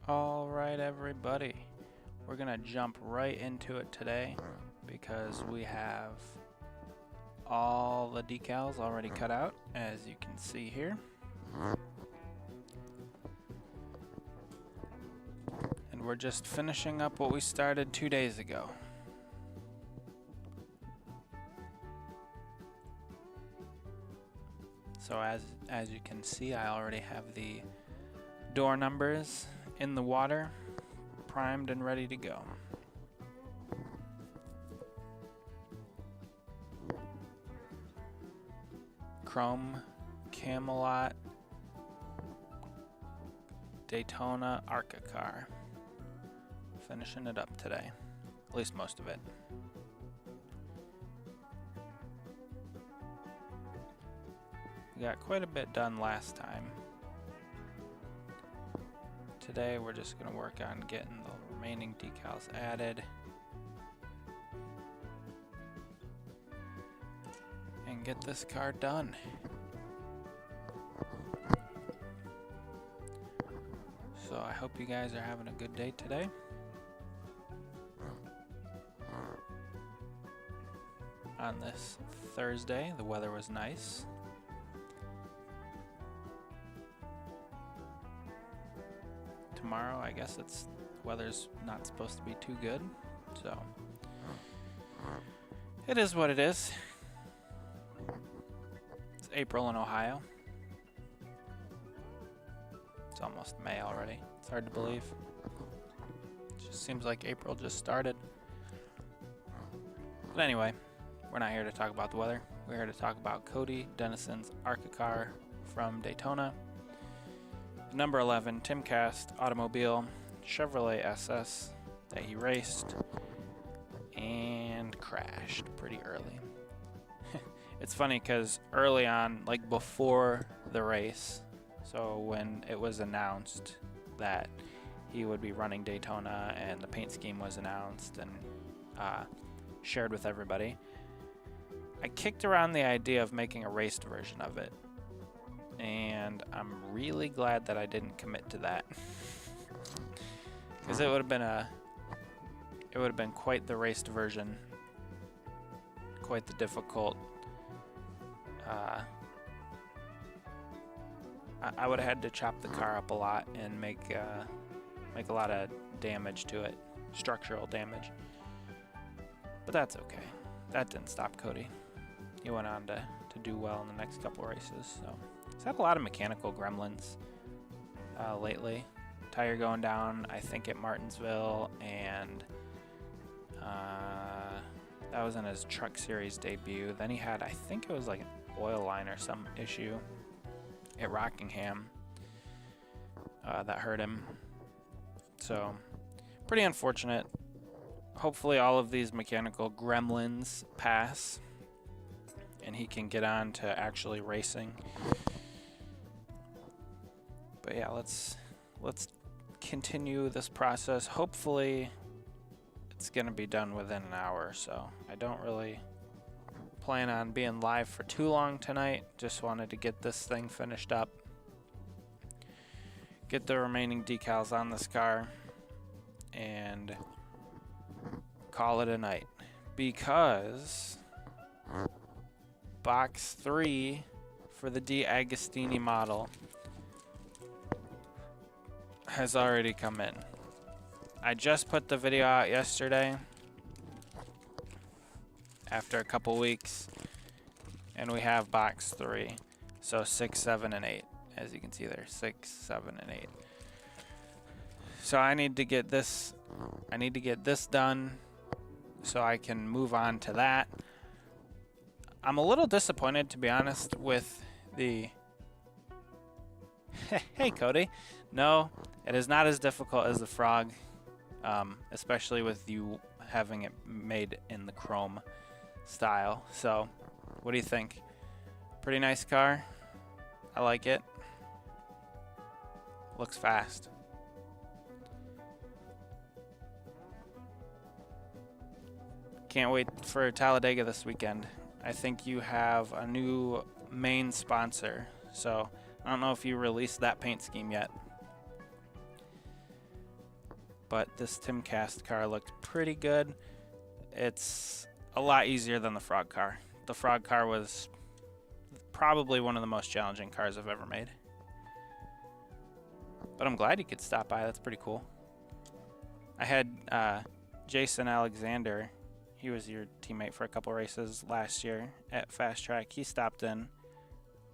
All right, everybody, we're gonna jump right into it today because we have all the decals already cut out, as you can see here. And we're just finishing up what we started 2 days ago. So as you can see, I already have the door numbers in the water, primed and ready to go. Chrome, Camelot, Daytona, ARCA car. Finishing it up today, at least most of it. We got quite a bit done last time. Today we're just going to work on getting the remaining decals added and get this car done. So I hope you guys are having a good day today. On this Thursday, the weather was nice. Tomorrow, I guess weather's not supposed to be too good, so it is what it is. It's April in Ohio. It's almost May already. It's hard to believe. It just seems like April just started. But anyway, we're not here to talk about the weather. We're here to talk about Cody Dennison's ARCA car from Daytona. Number 11 Timcast automobile Chevrolet SS that he raced and crashed pretty early. It's funny because early on, like before the race, so when it was announced that he would be running Daytona and the paint scheme was announced and shared with everybody, I kicked around the idea of making a raced version of it. And I'm really glad that I didn't commit to that, because it would have been quite the raced version, quite the difficult. I would have had to chop the car up a lot and make a lot of damage to it, structural damage. But that's okay. That didn't stop Cody. He went on to do well in the next couple races. So. He's had a lot of mechanical gremlins lately. Tire going down, I think, at Martinsville, and that was in his Truck Series debut. Then he had, I think it was like an oil line or some issue at Rockingham that hurt him. So, pretty unfortunate. Hopefully all of these mechanical gremlins pass, and he can get on to actually racing. But yeah, let's continue this process. Hopefully it's going to be done within an hour or so. I don't really plan on being live for too long tonight. Just wanted to get this thing finished up. Get the remaining decals on this car and call it a night. Because box 3 for the D'Agostini model has already come in. I just put the video out yesterday after a couple weeks, and we have box 3. So 6, 7, and 8, as you can see there, 6, 7, and 8. So I need to get this done so I can move on to that. I'm a little disappointed, to be honest, with the hey Cody. No, it is not as difficult as the frog, especially with you having it made in the chrome style. So, what do you think? Pretty nice car. I like it. Looks fast. Can't wait for Talladega this weekend. I think you have a new main sponsor. So I don't know if you released that paint scheme yet. but this Timcast car looked pretty good. It's a lot easier than the Frog car. The Frog car was probably one of the most challenging cars I've ever made. But I'm glad you could stop by. That's pretty cool. I had Jason Alexander. He was your teammate for a couple races last year at Fast Track. He stopped in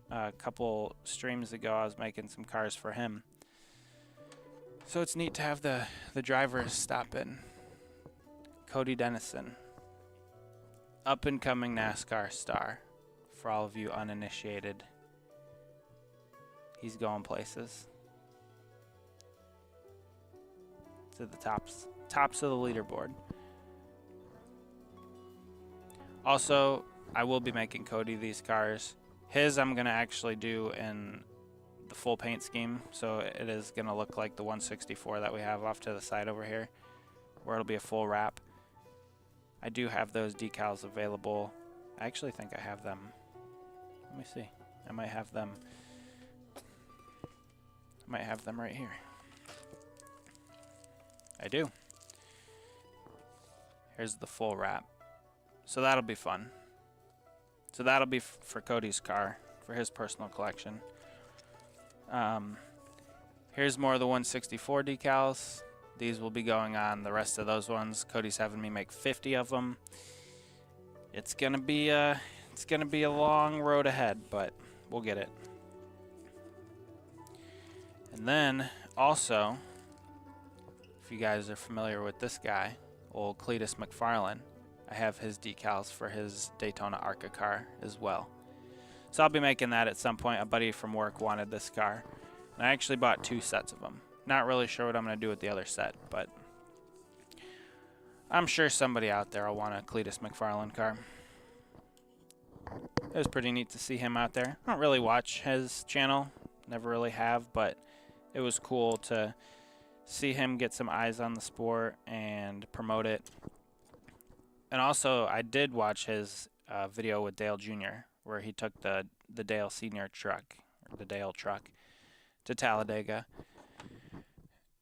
a couple streams ago. I was making some cars for him. So it's neat to have the drivers stop in. Cody Dennison, up-and-coming NASCAR star. For all of you uninitiated, he's going places. To the tops of the leaderboard. Also, I will be making Cody these cars. His I'm going to actually do in the full paint scheme, so it is going to look like the 164 that we have off to the side over here, where it'll be a full wrap. I do have those decals available. I actually think I have them. Let me see. I might have them right here. I do. Here's the full wrap. So that'll be fun. So that'll be for Cody's car, for his personal collection. Here's more of the 164 decals. These will be going on the rest of those ones. Cody's having me make 50 of them. It's gonna be a long road ahead, but we'll get it. And then also, if you guys are familiar with this guy, old Cletus McFarlane, I have his decals for his Daytona ARCA car as well. So I'll be making that at some point. A buddy from work wanted this car, and I actually bought 2 sets of them. Not really sure what I'm going to do with the other set, but I'm sure somebody out there will want a Cletus McFarlane car. It was pretty neat to see him out there. I don't really watch his channel, never really have, but it was cool to see him get some eyes on the sport and promote it. And also, I did watch his video with Dale Jr., where he took the Dale Senior truck, or the Dale truck, to Talladega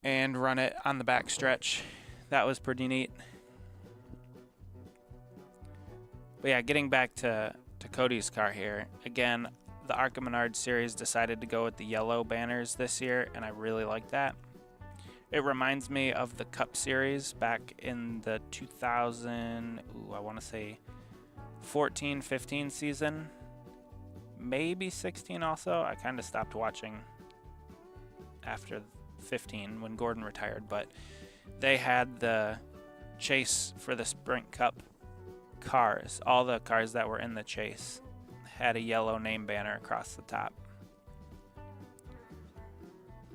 and run it on the back stretch. That was pretty neat. But yeah, getting back to Cody's car here. Again, the ARCA Menard series decided to go with the yellow banners this year, and I really like that. It reminds me of the Cup Series back in the 14-15 season. Maybe 16 also. I kind of stopped watching after 15 when Gordon retired, but they had the chase for the Sprint Cup cars. All the cars that were in the chase had a yellow name banner across the top.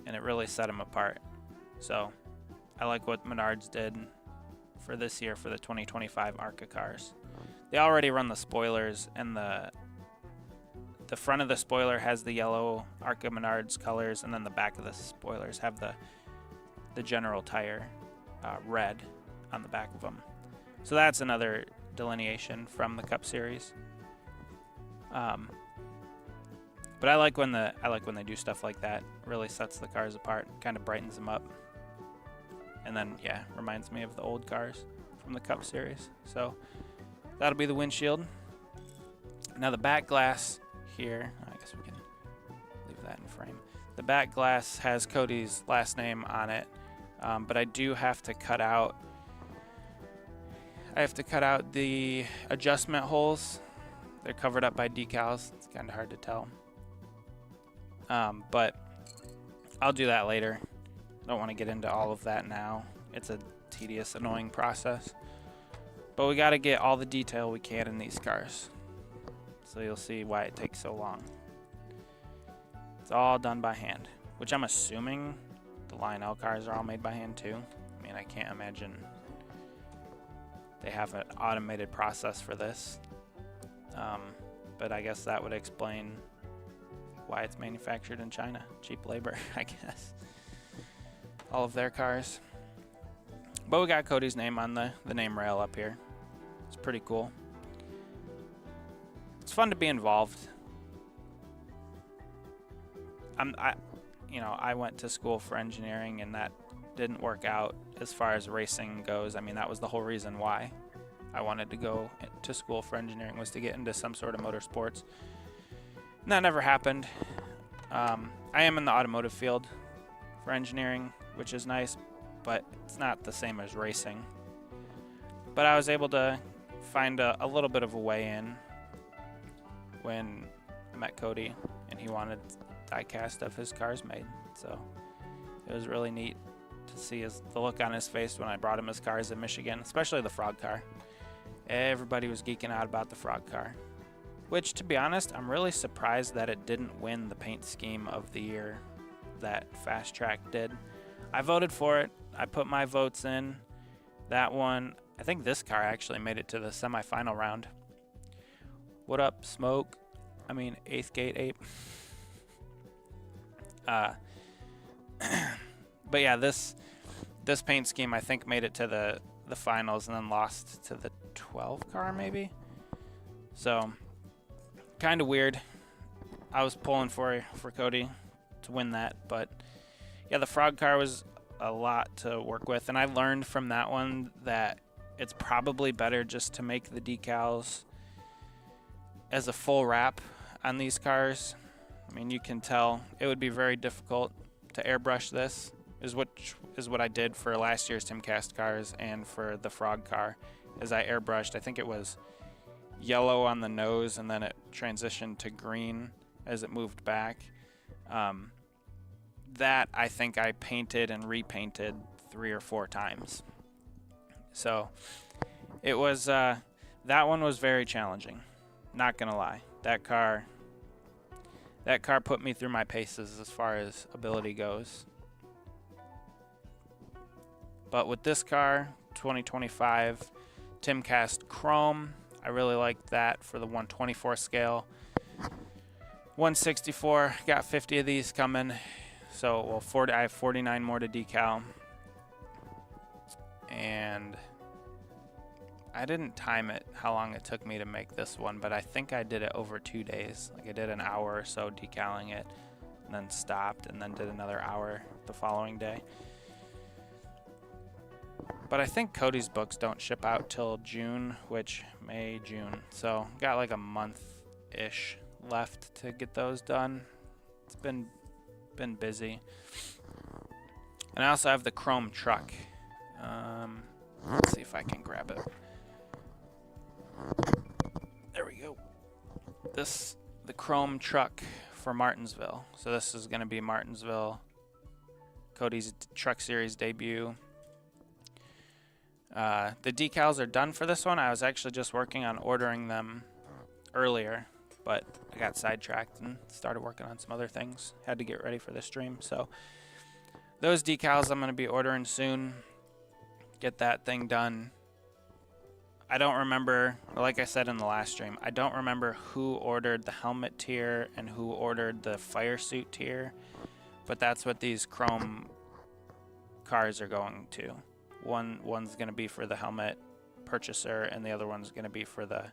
And it really set them apart. So, I like what Menards did for this year for the 2025 ARCA cars. They already run the spoilers, and the front of the spoiler has the yellow ARCA Menards colors, and then the back of the spoilers have the general tire red on the back of them. So that's another delineation from the Cup Series. But I like when they do stuff like that. It really sets the cars apart, kind of brightens them up. And then, yeah, reminds me of the old cars from the Cup Series. So that'll be the windshield. Now the back glass here, I guess we can leave that in frame. The back glass has Cody's last name on it, but I do have to cut out. I have to cut out the adjustment holes. They're covered up by decals. It's kind of hard to tell. But I'll do that later. I don't want to get into all of that now. It's a tedious, annoying process. But we got to get all the detail we can in these cars. So you'll see why it takes so long. It's all done by hand, which I'm assuming the Lionel cars are all made by hand too. I mean, I can't imagine they have an automated process for this. But I guess that would explain why it's manufactured in China. Cheap labor, I guess. All of their cars. But we got Cody's name on the name rail up here. It's pretty cool. It's fun to be involved. I went to school for engineering, and that didn't work out as far as racing goes. I mean, that was the whole reason why I wanted to go to school for engineering, was to get into some sort of motorsports. And that never happened. I am in the automotive field for engineering, which is nice, but it's not the same as racing. But I was able to find a little bit of a way in when I met Cody, and he wanted die-cast of his cars made. So it was really neat to see the look on his face when I brought him his cars in Michigan, especially the Frog car. Everybody was geeking out about the Frog car, which, to be honest, I'm really surprised that it didn't win the paint scheme of the year that Fast Track did. I voted for it. I put my votes in. That one, I think this car actually made it to the semifinal round. What up, Smoke? I mean, 8th Gate Ape. But yeah, this paint scheme I think made it to the finals and then lost to the 12 car maybe. So kind of weird. I was pulling for Cody to win that, but yeah, the Frog car was a lot to work with, and I learned from that one that it's probably better just to make the decals as a full wrap on these cars. I mean, you can tell it would be very difficult to airbrush this, is what I did for last year's Timcast cars and for the Frog car. As I airbrushed, I think it was yellow on the nose, and then it transitioned to green as it moved back. That I think I painted and repainted 3 or 4 times. So it was that one was very challenging. Not gonna lie, that car put me through my paces as far as ability goes. But with this car, 2025 Timcast Chrome, I really liked that for the 124 scale. 164, got 50 of these coming. So, well, I have 49 more to decal. And I didn't time it, how long it took me to make this one, but I think I did it over 2 days. Like, I did an hour or so decaling it, and then stopped, and then did another hour the following day. But I think Cody's books don't ship out till June, which May, June. So got like a month-ish left to get those done. It's been busy. And I also have the Chrome truck. Let's see if I can grab it. There we go. The Chrome truck for Martinsville. So this is going to be Martinsville, Cody's Truck Series debut. The decals are done for this one. I was actually just working on ordering them earlier, but I got sidetracked and started working on some other things. Had to get ready for the stream. So those decals I'm going to be ordering soon. Get that thing done. I don't remember, like I said in the last stream, I don't remember who ordered the helmet tier and who ordered the fire suit tier, but that's what these Chrome cars are going to. One's going to be for the helmet purchaser, and the other one's going to be for the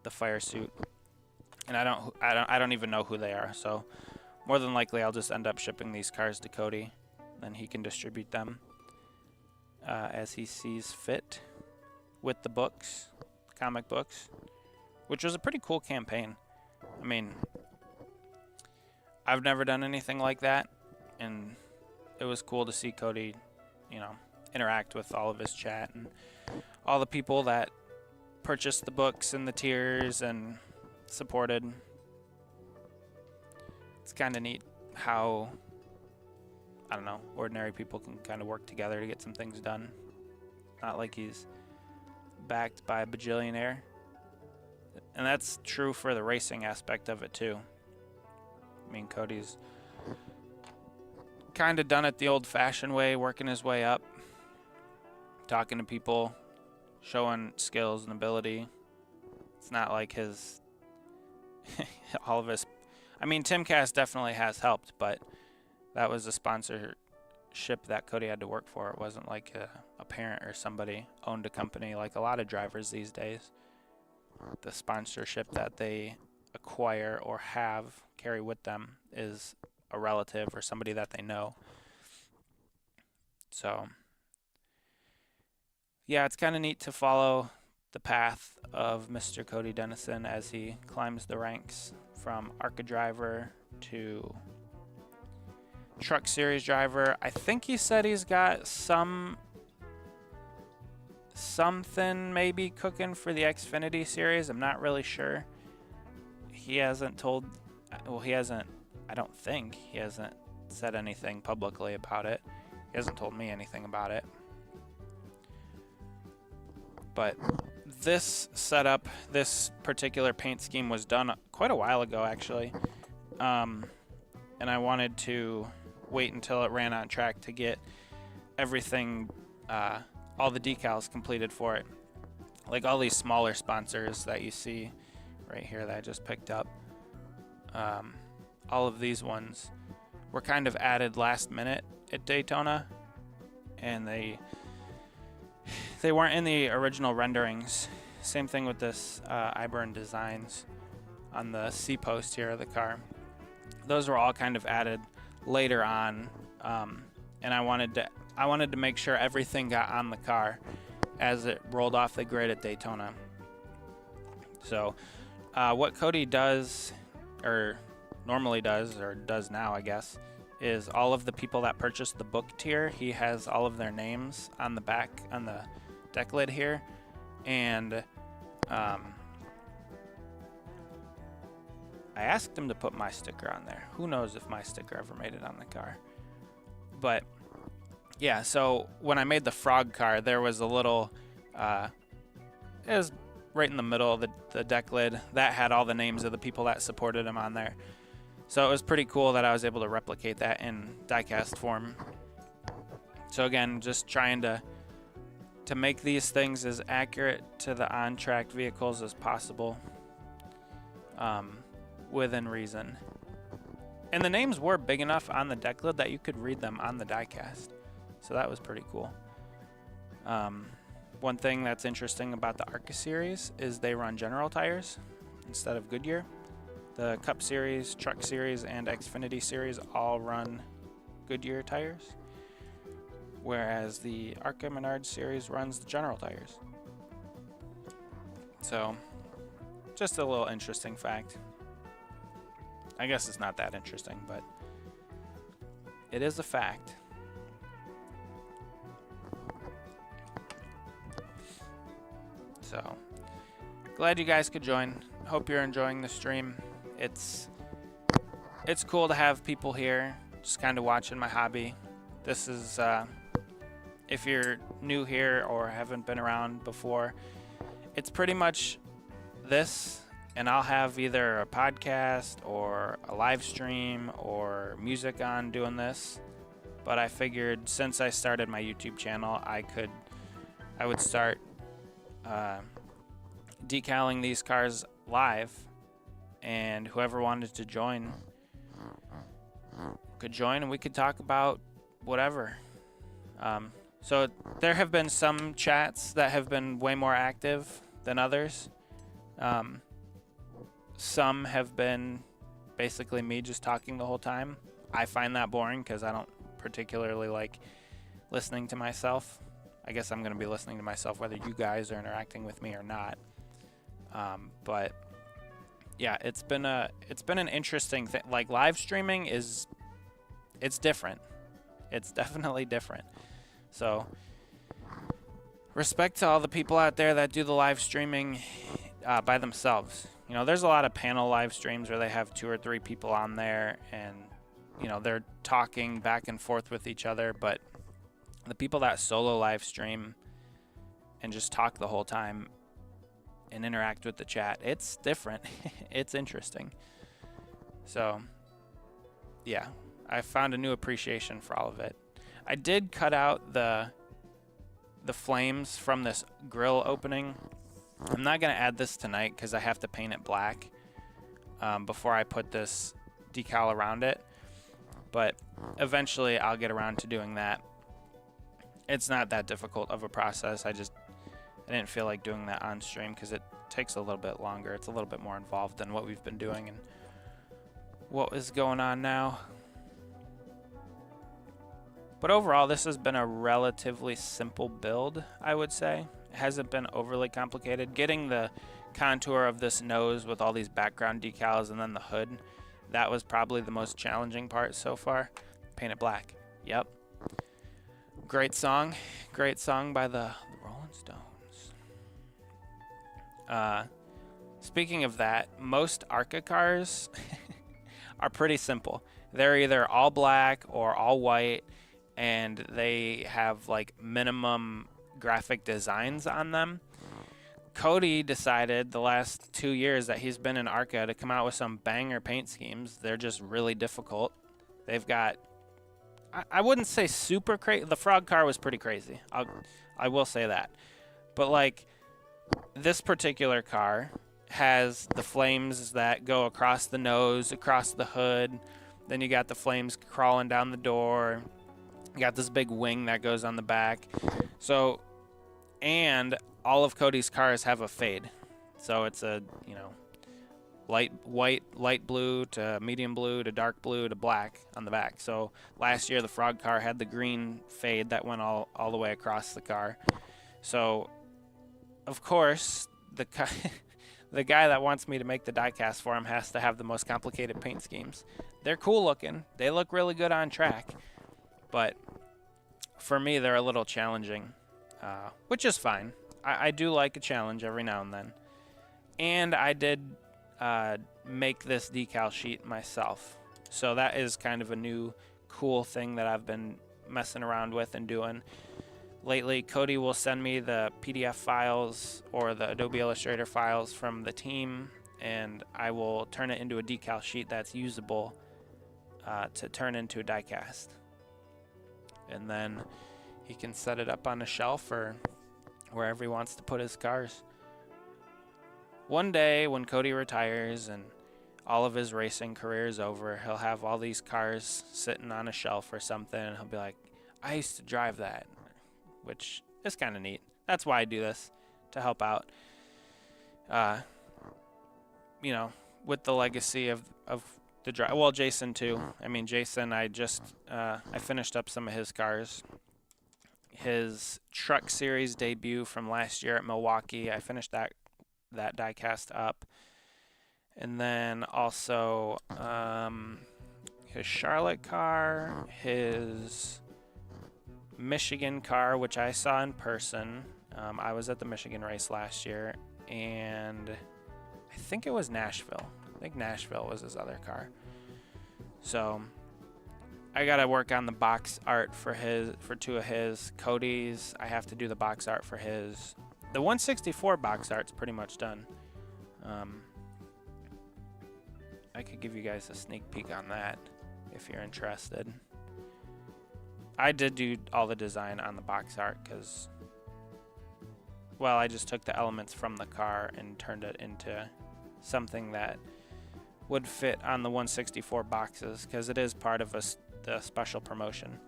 fire suit. And I don't even know who they are. So more than likely, I'll just end up shipping these cars to Cody, then he can distribute them as he sees fit with the books, comic books, which was a pretty cool campaign. I mean, I've never done anything like that, and it was cool to see Cody, interact with all of his chat and all the people that purchased the books and the tiers and supported. It's kind of neat how, I don't know, ordinary people can kind of work together to get some things done. Not like he's backed by a bajillionaire. And that's true for the racing aspect of it too. I mean, Cody's kind of done it the old-fashioned way, working his way up, talking to people, showing skills and ability. It's not like his all of his. I mean, Timcast definitely has helped, but that was a sponsorship that Cody had to work for. It wasn't like a parent or somebody owned a company like a lot of drivers these days. The sponsorship that they acquire or carry with them is a relative or somebody that they know. So yeah, it's kind of neat to follow the path of Mr. Cody Dennison as he climbs the ranks from ARCA driver to Truck Series driver. I think he said he's got something maybe cooking for the Xfinity Series. I'm not really sure. He hasn't told, well, I don't think he hasn't said anything publicly about it. He hasn't told me anything about it. But this setup, this particular paint scheme was done quite a while ago, actually. And I wanted to wait until it ran on track to get everything, all the decals completed for it. Like all these smaller sponsors that you see right here that I just picked up. All of these ones were kind of added last minute at Daytona, and they weren't in the original renderings. Same thing with this Iburn Designs on the C-post here of the car. Those were all kind of added later on, and I wanted to make sure everything got on the car as it rolled off the grid at Daytona. So what Cody does, or normally does, or does now I guess, is all of the people that purchased the book tier, he has all of their names on the back, on the deck lid here, and I asked him to put my sticker on there. Who knows if my sticker ever made it on the car. But yeah, so when I made the frog car, there was a little, it was right in the middle of the deck lid that had all the names of the people that supported him on there. So it was pretty cool that I was able to replicate that in diecast form. So again, just trying to make these things as accurate to the on-track vehicles as possible, within reason. And the names were big enough on the deck lid that you could read them on the diecast. So that was pretty cool. One thing that's interesting about the ARCA series is they run General tires instead of Goodyear. The Cup Series, Truck Series, and Xfinity Series all run Goodyear tires, whereas the ARCA Menard Series runs the General tires. So, just a little interesting fact. I guess it's not that interesting, but it is a fact. So, glad you guys could join. Hope you're enjoying the stream. It's cool to have people here, just kind of watching my hobby. This is, if you're new here or haven't been around before, it's pretty much this, and I'll have either a podcast or a live stream or music on doing this. But I figured since I started my YouTube channel, I would start decaling these cars live, and whoever wanted to join could join, and we could talk about whatever. So there have been some chats that have been way more active than others. Some have been basically me just talking the whole time. I find that boring because I don't particularly like listening to myself. I guess I'm going to be listening to myself whether you guys are interacting with me or not. But yeah, it's been an interesting thing. Like, live streaming it's different. It's definitely different. So respect to all the people out there that do the live streaming by themselves. You know, there's a lot of panel live streams where they have 2 or 3 people on there, and you know, they're talking back and forth with each other. But the people that solo live stream and just talk the whole time and interact with the chat, it's different. It's interesting. So yeah, I found a new appreciation for all of it. I did cut out the flames from this grill opening. I'm not going to add this tonight because I have to paint it black before I put this decal around it. But eventually I'll get around to doing that. It's not that difficult of a process. I didn't feel like doing that on stream because it takes a little bit longer. It's a little bit more involved than what we've been doing and what is going on now. But overall, this has been a relatively simple build, I would say. It hasn't been overly complicated. Getting the contour of this nose with all these background decals and then the hood, that was probably the most challenging part so far. Paint it black. Yep. Great song by the Rolling Stones. Speaking of that, most ARCA cars are pretty simple. They're either all black or all white, and they have like minimum graphic designs on them. Cody decided the last 2 years that he's been in ARCA to come out with some banger paint schemes. They're just really difficult. They've got, I wouldn't say super crazy. The frog car was pretty crazy. I will say that. But like this particular car has the flames that go across the nose, across the hood. Then you got the flames crawling down the door. You got this big wing that goes on the back. So, and all of Cody's cars have a fade. So it's a, you know, light white, light blue to medium blue to dark blue to black on the back. So last year the frog car had the green fade that went all the way across the car. So, of course, the guy that wants me to make the diecast for him has to have the most complicated paint schemes. They're cool looking. They look really good on track. But for me, they're a little challenging, which is fine. I do like a challenge every now and then. And I did make this decal sheet myself. So that is kind of a new cool thing that I've been messing around with and doing. Lately, Cody will send me the PDF files or the Adobe Illustrator files from the team, and I will turn it into a decal sheet that's usable to turn into a diecast. And then he can set it up on a shelf or wherever he wants to put his cars. One day when Cody retires and all of his racing career is over, he'll have all these cars sitting on a shelf or something, and he'll be like, I used to drive that, which is kind of neat. That's why I do this, to help out, you know, with the legacy of the drive. Well, Jason too. I mean, Jason, I finished up some of his cars. His Truck Series debut from last year at Milwaukee, I finished that diecast up. And then also his Charlotte car, his Michigan car, which I saw in person. I was at the Michigan race last year, and I think it was Nashville. I think Nashville was his other car. So I gotta work on the box art for two of his. Cody's, I have to do the box art for his. The 164 box art's pretty much done. I could give you guys a sneak peek on that if you're interested. I did do all the design on the box art because, well, I just took the elements from the car and turned it into something that would fit on the 164 boxes because it is part of the special promotion.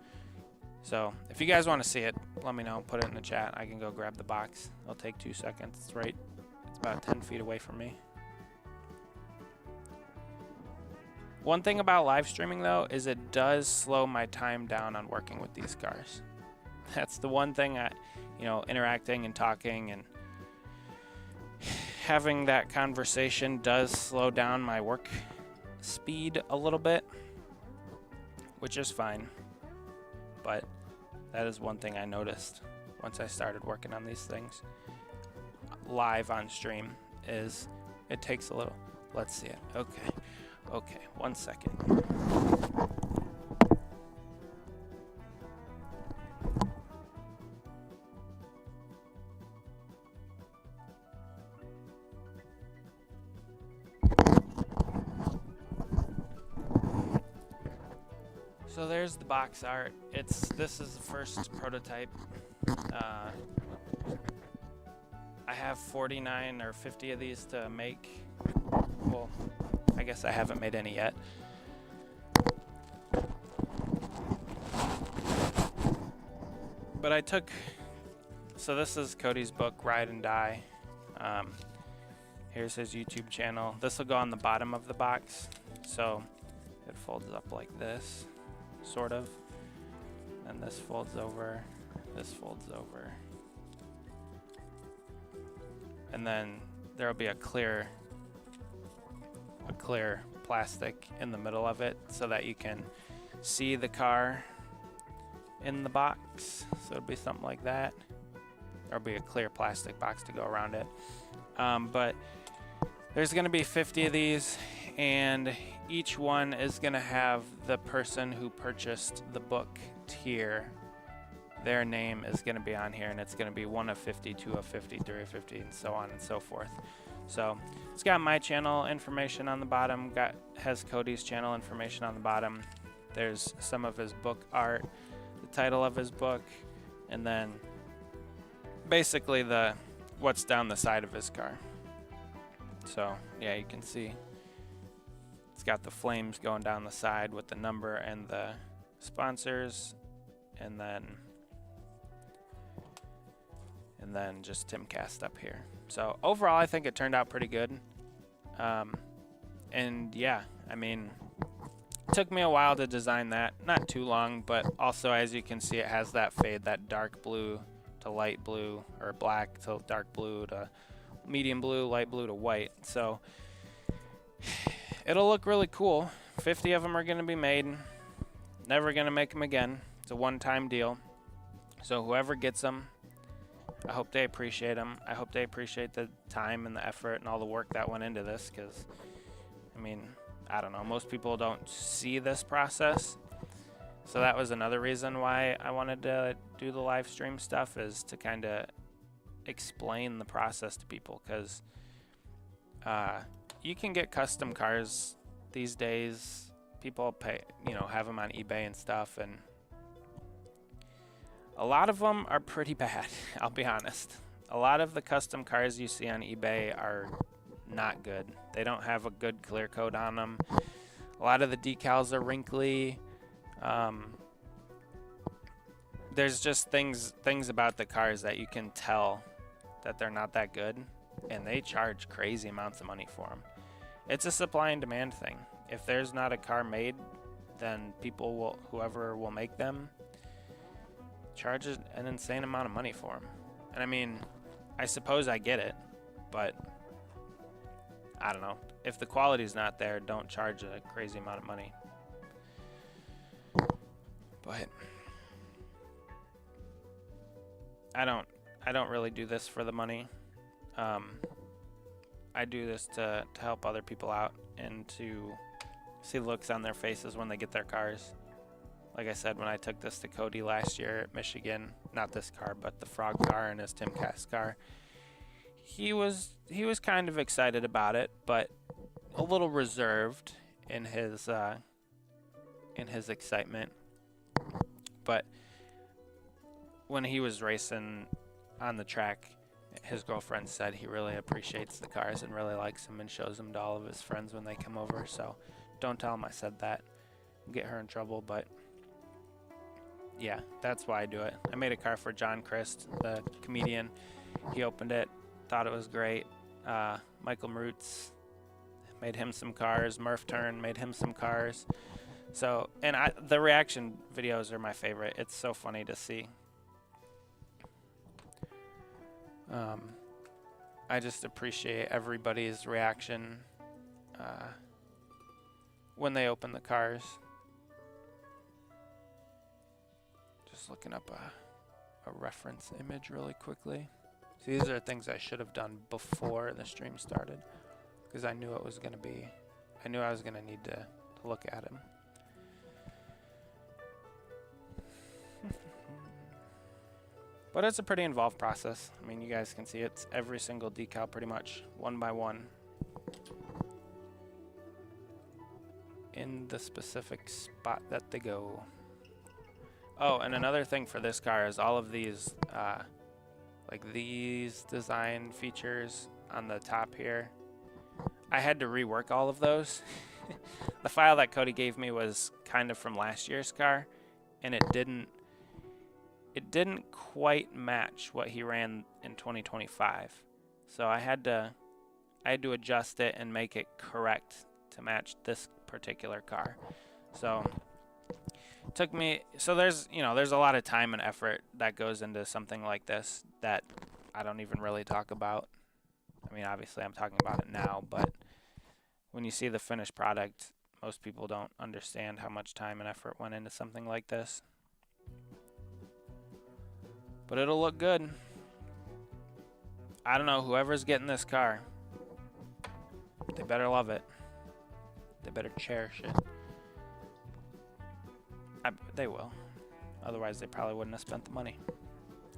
So if you guys want to see it, let me know. Put it in the chat. I can go grab the box. It'll take 2 seconds. It's about 10 feet away from me. One thing about live streaming, though, is it does slow my time down on working with these cars. That's the one thing interacting and talking and having that conversation does slow down my work speed a little bit, which is fine. But that is one thing I noticed once I started working on these things live on stream is it takes a little. Let's see it. Okay, 1 second. So there's the box art. This is the first prototype. I have 49 or 50 of these to make. Well, I guess I haven't made any yet. But so this is Cody's book, Ride and Die. Here's his YouTube channel. This will go on the bottom of the box. So it folds up like this, sort of. and this folds over, this folds over. And then there'll be a clear plastic in the middle of it so that you can see the car in the box. So it'll be something like that. There'll be a clear plastic box to go around it. But there's going to be 50 of these, and each one is going to have the person who purchased the book tier. Their name is going to be on here, and it's going to be 1 of 50, 2 of 50, 3 of 50, and so on and so forth. So it's got my channel information on the bottom, has Cody's channel information on the bottom. There's some of his book art, the title of his book, and then basically what's down the side of his car. So yeah, you can see it's got the flames going down the side with the number and the sponsors, and then just Timcast up here. So overall, I think it turned out pretty good. And yeah, I mean, it took me a while to design that. Not too long, but also, as you can see, it has that fade, that dark blue to light blue, or black to dark blue to medium blue, light blue to white. So it'll look really cool. 50 of them are going to be made. Never going to make them again. It's a one-time deal. So whoever gets them, I hope they appreciate them. I hope they appreciate the time and the effort and all the work that went into this, because, I mean, I don't know, most people don't see this process. So that was another reason why I wanted to do the live stream stuff, is to kind of explain the process to people, because you can get custom cars these days. People pay, have them on eBay and stuff, and a lot of them are pretty bad. I'll be honest. A lot of the custom cars you see on eBay are not good. They don't have a good clear coat on them. A lot of the decals are wrinkly. There's just things about the cars that you can tell that they're not that good, and they charge crazy amounts of money for them. It's a supply and demand thing. If there's not a car made, then whoever will make them, charges an insane amount of money for them. And I mean, I suppose I get it, but I don't know. If the quality's not there, don't charge a crazy amount of money. But I don't really do this for the money. I do this to help other people out and to see looks on their faces when they get their cars. Like I said, when I took this to Cody last year at Michigan, not this car, but the Frog car and his Timcast car, he was kind of excited about it, but a little reserved in his excitement. But when he was racing on the track, his girlfriend said he really appreciates the cars and really likes them and shows them to all of his friends when they come over. So don't tell him I said that. Get her in trouble, but yeah, that's why I do it. I made a car for John Christ, the comedian. He opened it, thought it was great. Michael Marutz made him some cars. Murph Turn made him some cars. So, and the reaction videos are my favorite. It's so funny to see. I just appreciate everybody's reaction when they open the cars. Just looking up a reference image really quickly. So these are things I should have done before the stream started, because I knew I was going to need to look at him. But it's a pretty involved process. I mean, you guys can see it's every single decal pretty much one by one in the specific spot that they go. Oh, and another thing for this car is all of these, like these design features on the top here. I had to rework all of those. The file that Cody gave me was kind of from last year's car, and it didn't quite match what he ran in 2025. So I had to adjust it and make it correct to match this particular car. So took me, so there's a lot of time and effort that goes into something like this that I don't even really talk about. I mean, obviously I'm talking about it now, but when you see the finished product, most people don't understand how much time and effort went into something like this. But it'll look good. I don't know, whoever's getting this car, they better love it. They better cherish it. They will. Otherwise, they probably wouldn't have spent the money.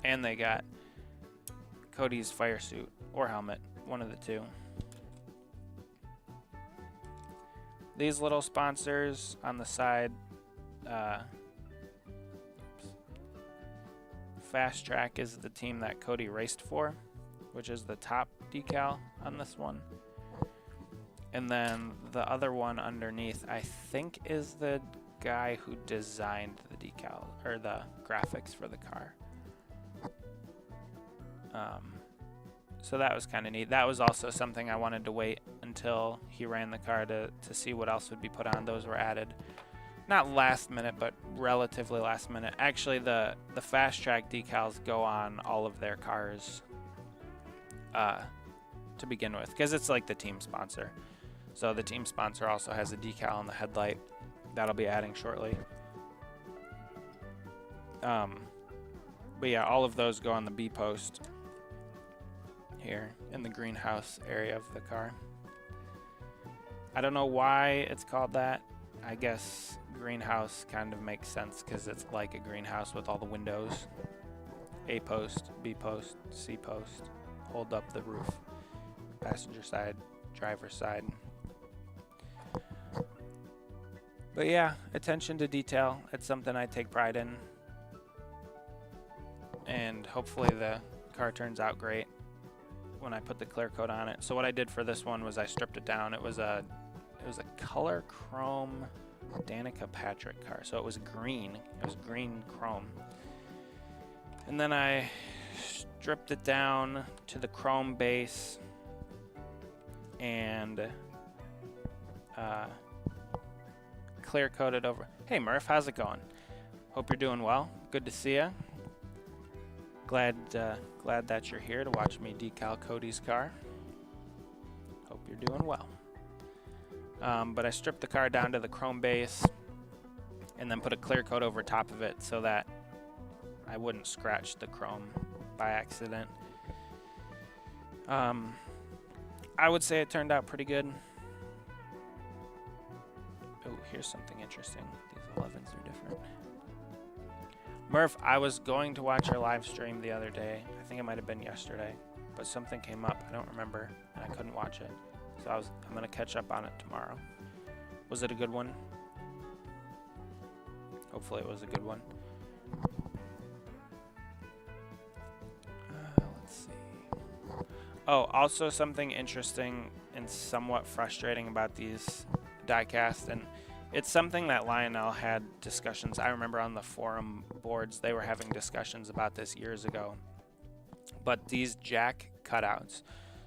And they got Cody's fire suit or helmet, one of the two. These little sponsors on the side, Fast Track is the team that Cody raced for, which is the top decal on this one. And then the other one underneath, I think, is the guy who designed the decal or the graphics for the car. So that was kind of neat. That was also something I wanted to wait until he ran the car to see what else would be put on. Those were added, not last minute, but relatively last minute. Actually, the Fast Track decals go on all of their cars to begin with, because it's like the team sponsor. So the team sponsor also has a decal on the headlight that'll be adding shortly. But yeah, all of those go on the B post here in the greenhouse area of the car. I don't know why it's called that. I guess greenhouse kind of makes sense because it's like a greenhouse with all the windows. A post, B post, C post hold up the roof. Passenger side, driver's side. But yeah, attention to detail. It's something I take pride in. And hopefully the car turns out great when I put the clear coat on it. So what I did for this one was I stripped it down. It was a color chrome Danica Patrick car. So it was green. It was green chrome. And then I stripped it down to the chrome base and clear coated over. Hey Murph, how's it going? Hope you're doing well. Good to see you. Glad that you're here to watch me decal Cody's car. Hope you're doing well. But I stripped the car down to the chrome base and then put a clear coat over top of it so that I wouldn't scratch the chrome by accident. I would say it turned out pretty good. Oh, here's something interesting. These 11s are different. Murph, I was going to watch our live stream the other day. I think it might have been yesterday, but something came up. I don't remember, and I couldn't watch it. So I'm going to catch up on it tomorrow. Was it a good one? Hopefully it was a good one. Let's see. Oh, also something interesting and somewhat frustrating about these diecast, and it's something that Lionel had discussions. I remember on the forum boards they were having discussions about this years ago. But these jack cutouts.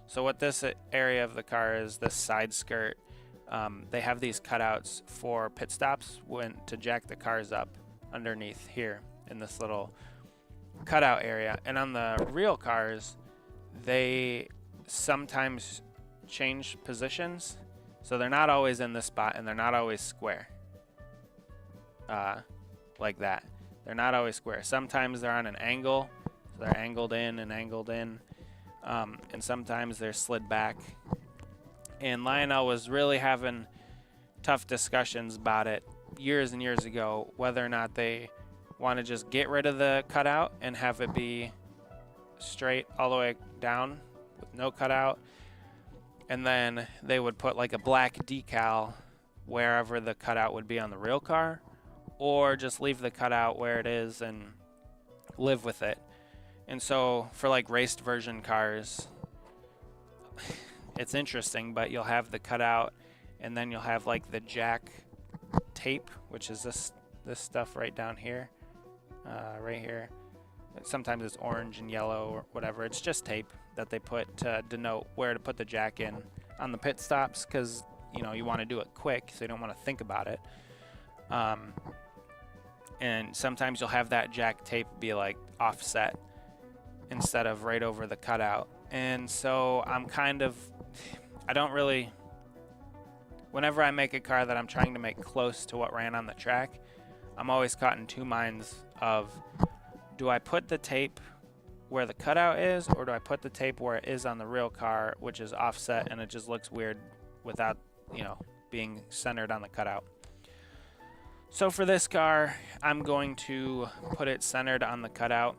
So what this area of the car is, this side skirt, they have these cutouts for pit stops to jack the cars up underneath here in this little cutout area. And on the real cars, they sometimes change positions. So they're not always in this spot, and they're not always square. Like that. They're not always square. Sometimes they're on an angle, so they're angled in and angled in. And sometimes they're slid back. And Lionel was really having tough discussions about it years and years ago, whether or not they want to just get rid of the cutout and have it be straight all the way down with no cutout. And then they would put like a black decal wherever the cutout would be on the real car, or just leave the cutout where it is and live with it. And so for like raced version cars, it's interesting, but you'll have the cutout and then you'll have like the jack tape, which is this stuff right down here, right here. Sometimes it's orange and yellow or whatever. It's just tape that they put to denote where to put the jack in on the pit stops, because you want to do it quick, so you don't want to think about it. and sometimes you'll have that jack tape be like offset instead of right over the cutout. And so I don't really, whenever I make a car that I'm trying to make close to what ran on the track, I'm always caught in two minds of, do I put the tape where the cutout is, or do I put the tape where it is on the real car, which is offset and it just looks weird without, you know, being centered on the cutout. So for this car, I'm going to put it centered on the cutout.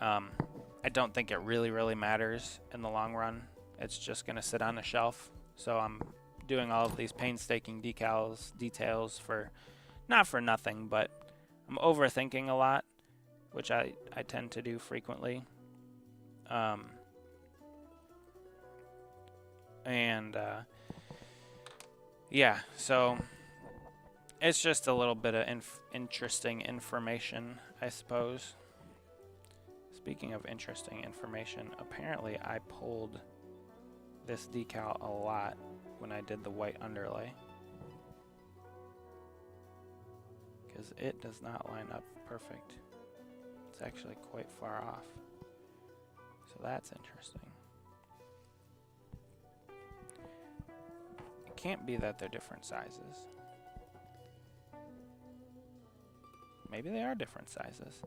I don't think it really matters in the long run. It's just going to sit on a shelf. So I'm doing all of these painstaking details for, not for nothing, but I'm overthinking a lot, which I tend to do frequently. Yeah, so it's just a little bit of interesting information, I suppose. Speaking of interesting information, apparently I pulled this decal a lot when I did the white underlay, because it does not line up perfect. It's actually quite far off. So that's interesting. It can't be that they're different sizes. Maybe they are different sizes.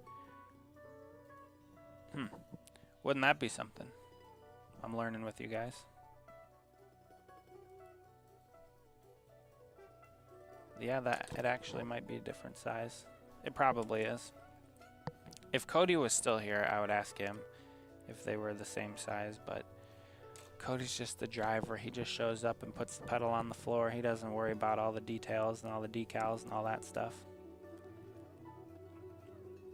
Wouldn't that be something? I'm learning with you guys. Yeah, it actually might be a different size. It probably is. If Cody was still here, I would ask him if they were the same size, but Cody's just the driver. He just shows up and puts the pedal on the floor. He doesn't worry about all the details and all the decals and all that stuff.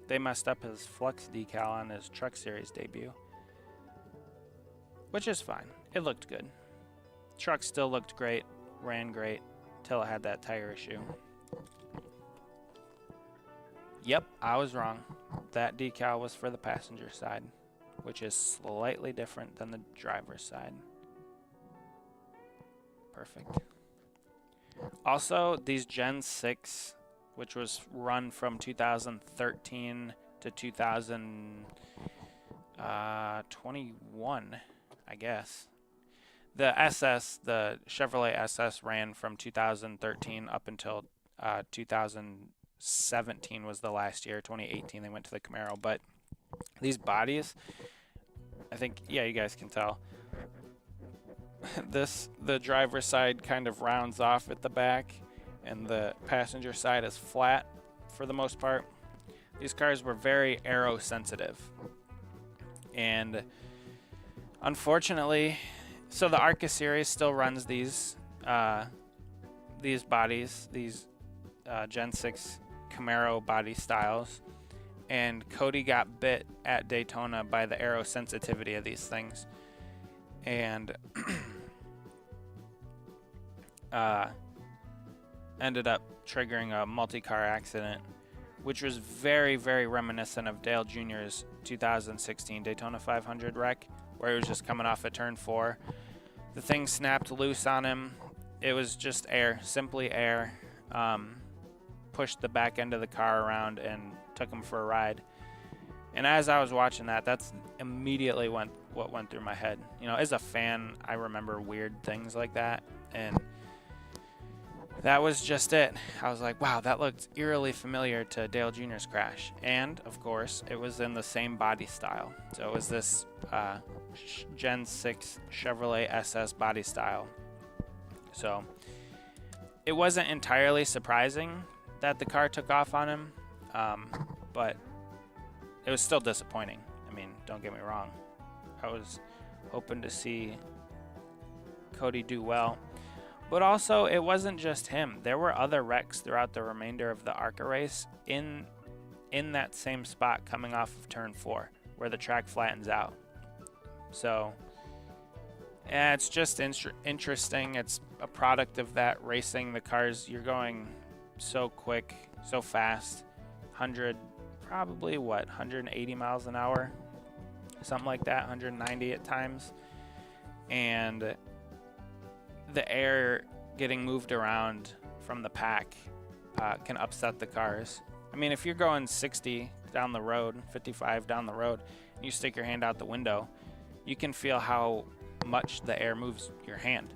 They messed up his Flux decal on his Truck Series debut, which is fine. It looked good. Truck still looked great, ran great, till it had that tire issue. Yep, I was wrong. That decal was for the passenger side, which is slightly different than the driver's side. Perfect. Also, these Gen 6, which was run from 2013 to 2021, I guess. The Chevrolet SS ran from 2013 up until 2017 was the last year. 2018 they went to the Camaro. But these bodies, I think, yeah, you guys can tell. The driver's side kind of rounds off at the back, and the passenger side is flat for the most part. These cars were very aero sensitive, and unfortunately, so the ARCA series still runs these bodies, these Gen 6 Camaro body styles, and Cody got bit at Daytona by the aero sensitivity of these things, and ended up triggering a multi-car accident, which was very reminiscent of Dale Jr.'s 2016 Daytona 500 wreck, where he was just coming off at turn 4. The thing snapped loose on him. It was just air, simply air. Pushed the back end of the car around and took him for a ride. And as I was watching that, that's immediately what went through my head. You know, as a fan, I remember weird things like that, and that was just it. I was like, wow, that looked eerily familiar to Dale Jr.'s crash. And, of course, it was in the same body style. So it was this Gen 6 Chevrolet SS body style. So it wasn't entirely surprising that the car took off on him, but it was still disappointing. I mean, don't get me wrong. I was hoping to see Cody do well. But also, it wasn't just him. There were other wrecks throughout the remainder of the ARCA race in that same spot coming off of turn 4, where the track flattens out. So, yeah, it's just interesting. It's a product of that racing. The cars, you're going so quick, so fast. 180 miles an hour? Something like that, 190 at times. And the air getting moved around from the pack can upset the cars. mean, if you're going 60 down the road, 55 down the road, and you stick your hand out the window, you can feel how much the air moves your hand.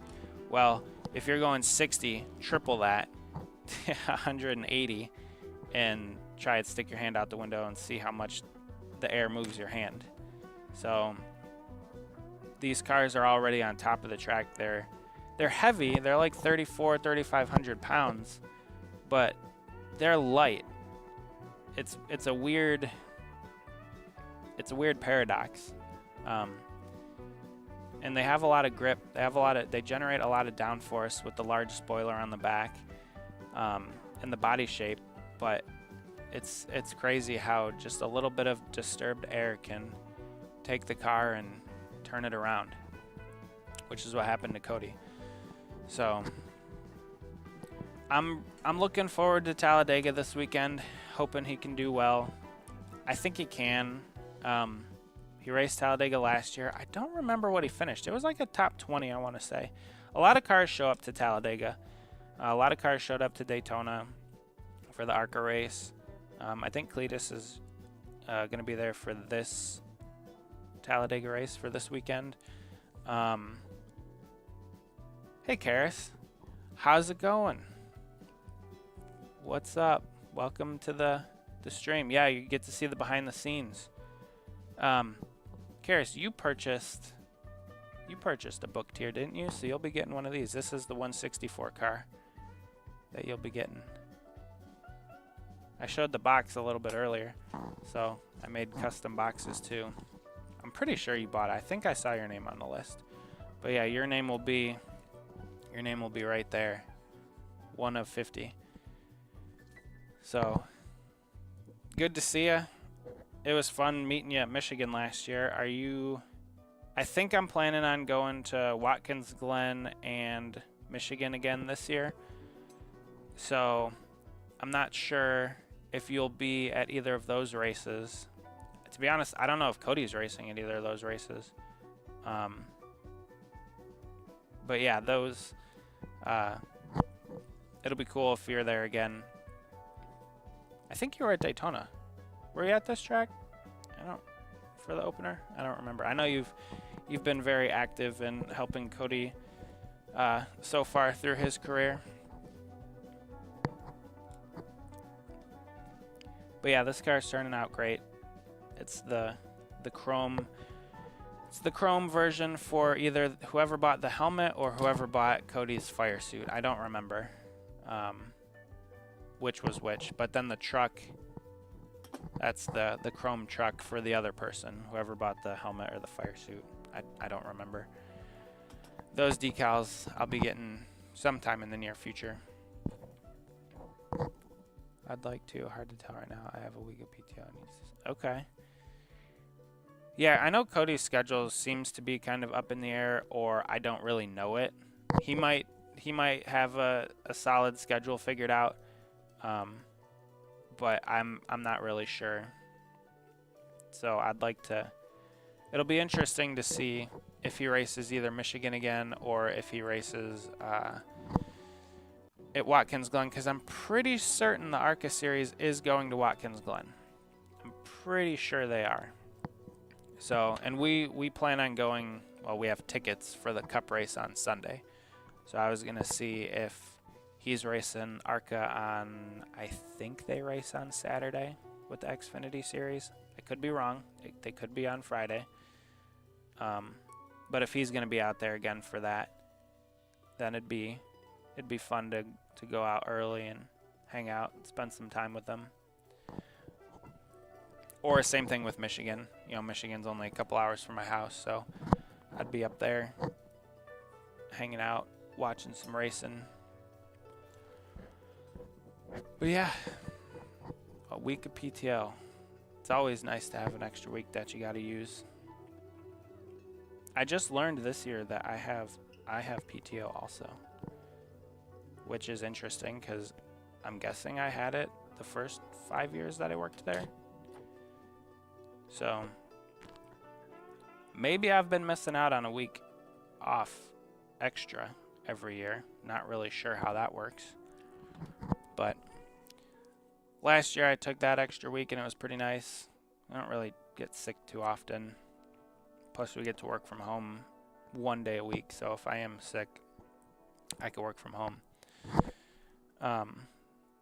Well, if you're going 60, triple that, 180, and try to stick your hand out the window and see how much the air moves your hand. So these cars are already on top of the track. They're heavy. They're like 3,500 pounds, but they're light. It's a weird paradox. And they have a lot of grip. They generate a lot of downforce with the large spoiler on the back, and the body shape. But it's crazy how just a little bit of disturbed air can take the car and turn it around, which is what happened to Cody. So I'm looking forward to Talladega this weekend, hoping he can do well. I think he can. He raced Talladega last year. I don't remember what he finished. It was like a top 20, I want to say. A lot of cars show up to Talladega. A lot of cars showed up to Daytona for the ARCA race. I think Cletus is going to be there for this Talladega race for this weekend. Hey, Karis. How's it going? What's up? Welcome to the stream. Yeah, you get to see the behind the scenes. Karis, you purchased a book tier, didn't you? So you'll be getting one of these. This is the 164 car that you'll be getting. I showed the box a little bit earlier, so I made custom boxes too. I'm pretty sure you bought it. I think I saw your name on the list. But yeah, your name will be right there. 1 of 50. So good to see you. It was fun meeting you at Michigan last year. I think I'm planning on going to Watkins Glen and Michigan again this year. So I'm not sure if you'll be at either of those races. To be honest, I don't know if Cody's racing at either of those races. But yeah, those, it'll be cool if you're there again. I think you were at Daytona. Were you at this track? For the opener? I don't remember. I know you've been very active in helping Cody so far through his career. But yeah, this car's turning out great. It's the chrome. It's the chrome version for either whoever bought the helmet or whoever bought Cody's fire suit. I don't remember which was which. But then the truck, that's the chrome truck for the other person, whoever bought the helmet or the fire suit. I don't remember. Those decals I'll be getting sometime in the near future. I'd like to. Hard to tell right now. I have a week of PTO. Okay. Yeah, I know Cody's schedule seems to be kind of up in the air, or I don't really know it. He might have a solid schedule figured out, but I'm not really sure. So I'd like to. It'll be interesting to see if he races either Michigan again or if he races at Watkins Glen, because I'm pretty certain the ARCA series is going to Watkins Glen. I'm pretty sure they are. So, and we plan on going, well, we have tickets for the Cup race on Sunday. So I was going to see if he's racing ARCA on, I think they race on Saturday with the Xfinity series. I could be wrong. They could be on Friday. But if he's going to be out there again for that, then it'd be fun to go out early and hang out and spend some time with them. Or same thing with Michigan. You know, Michigan's only a couple hours from my house, so I'd be up there hanging out, watching some racing. But yeah, a week of PTO. It's always nice to have an extra week that you got to use. I just learned this year that I have PTO also, which is interesting because I'm guessing I had it the first 5 years that I worked there. So maybe I've been missing out on a week off extra every year. Not really sure how that works. But Last year I took that extra week and it was pretty nice. I don't really get sick too often. Plus we get to work from home 1 day a week, so if I am sick, I can work from home.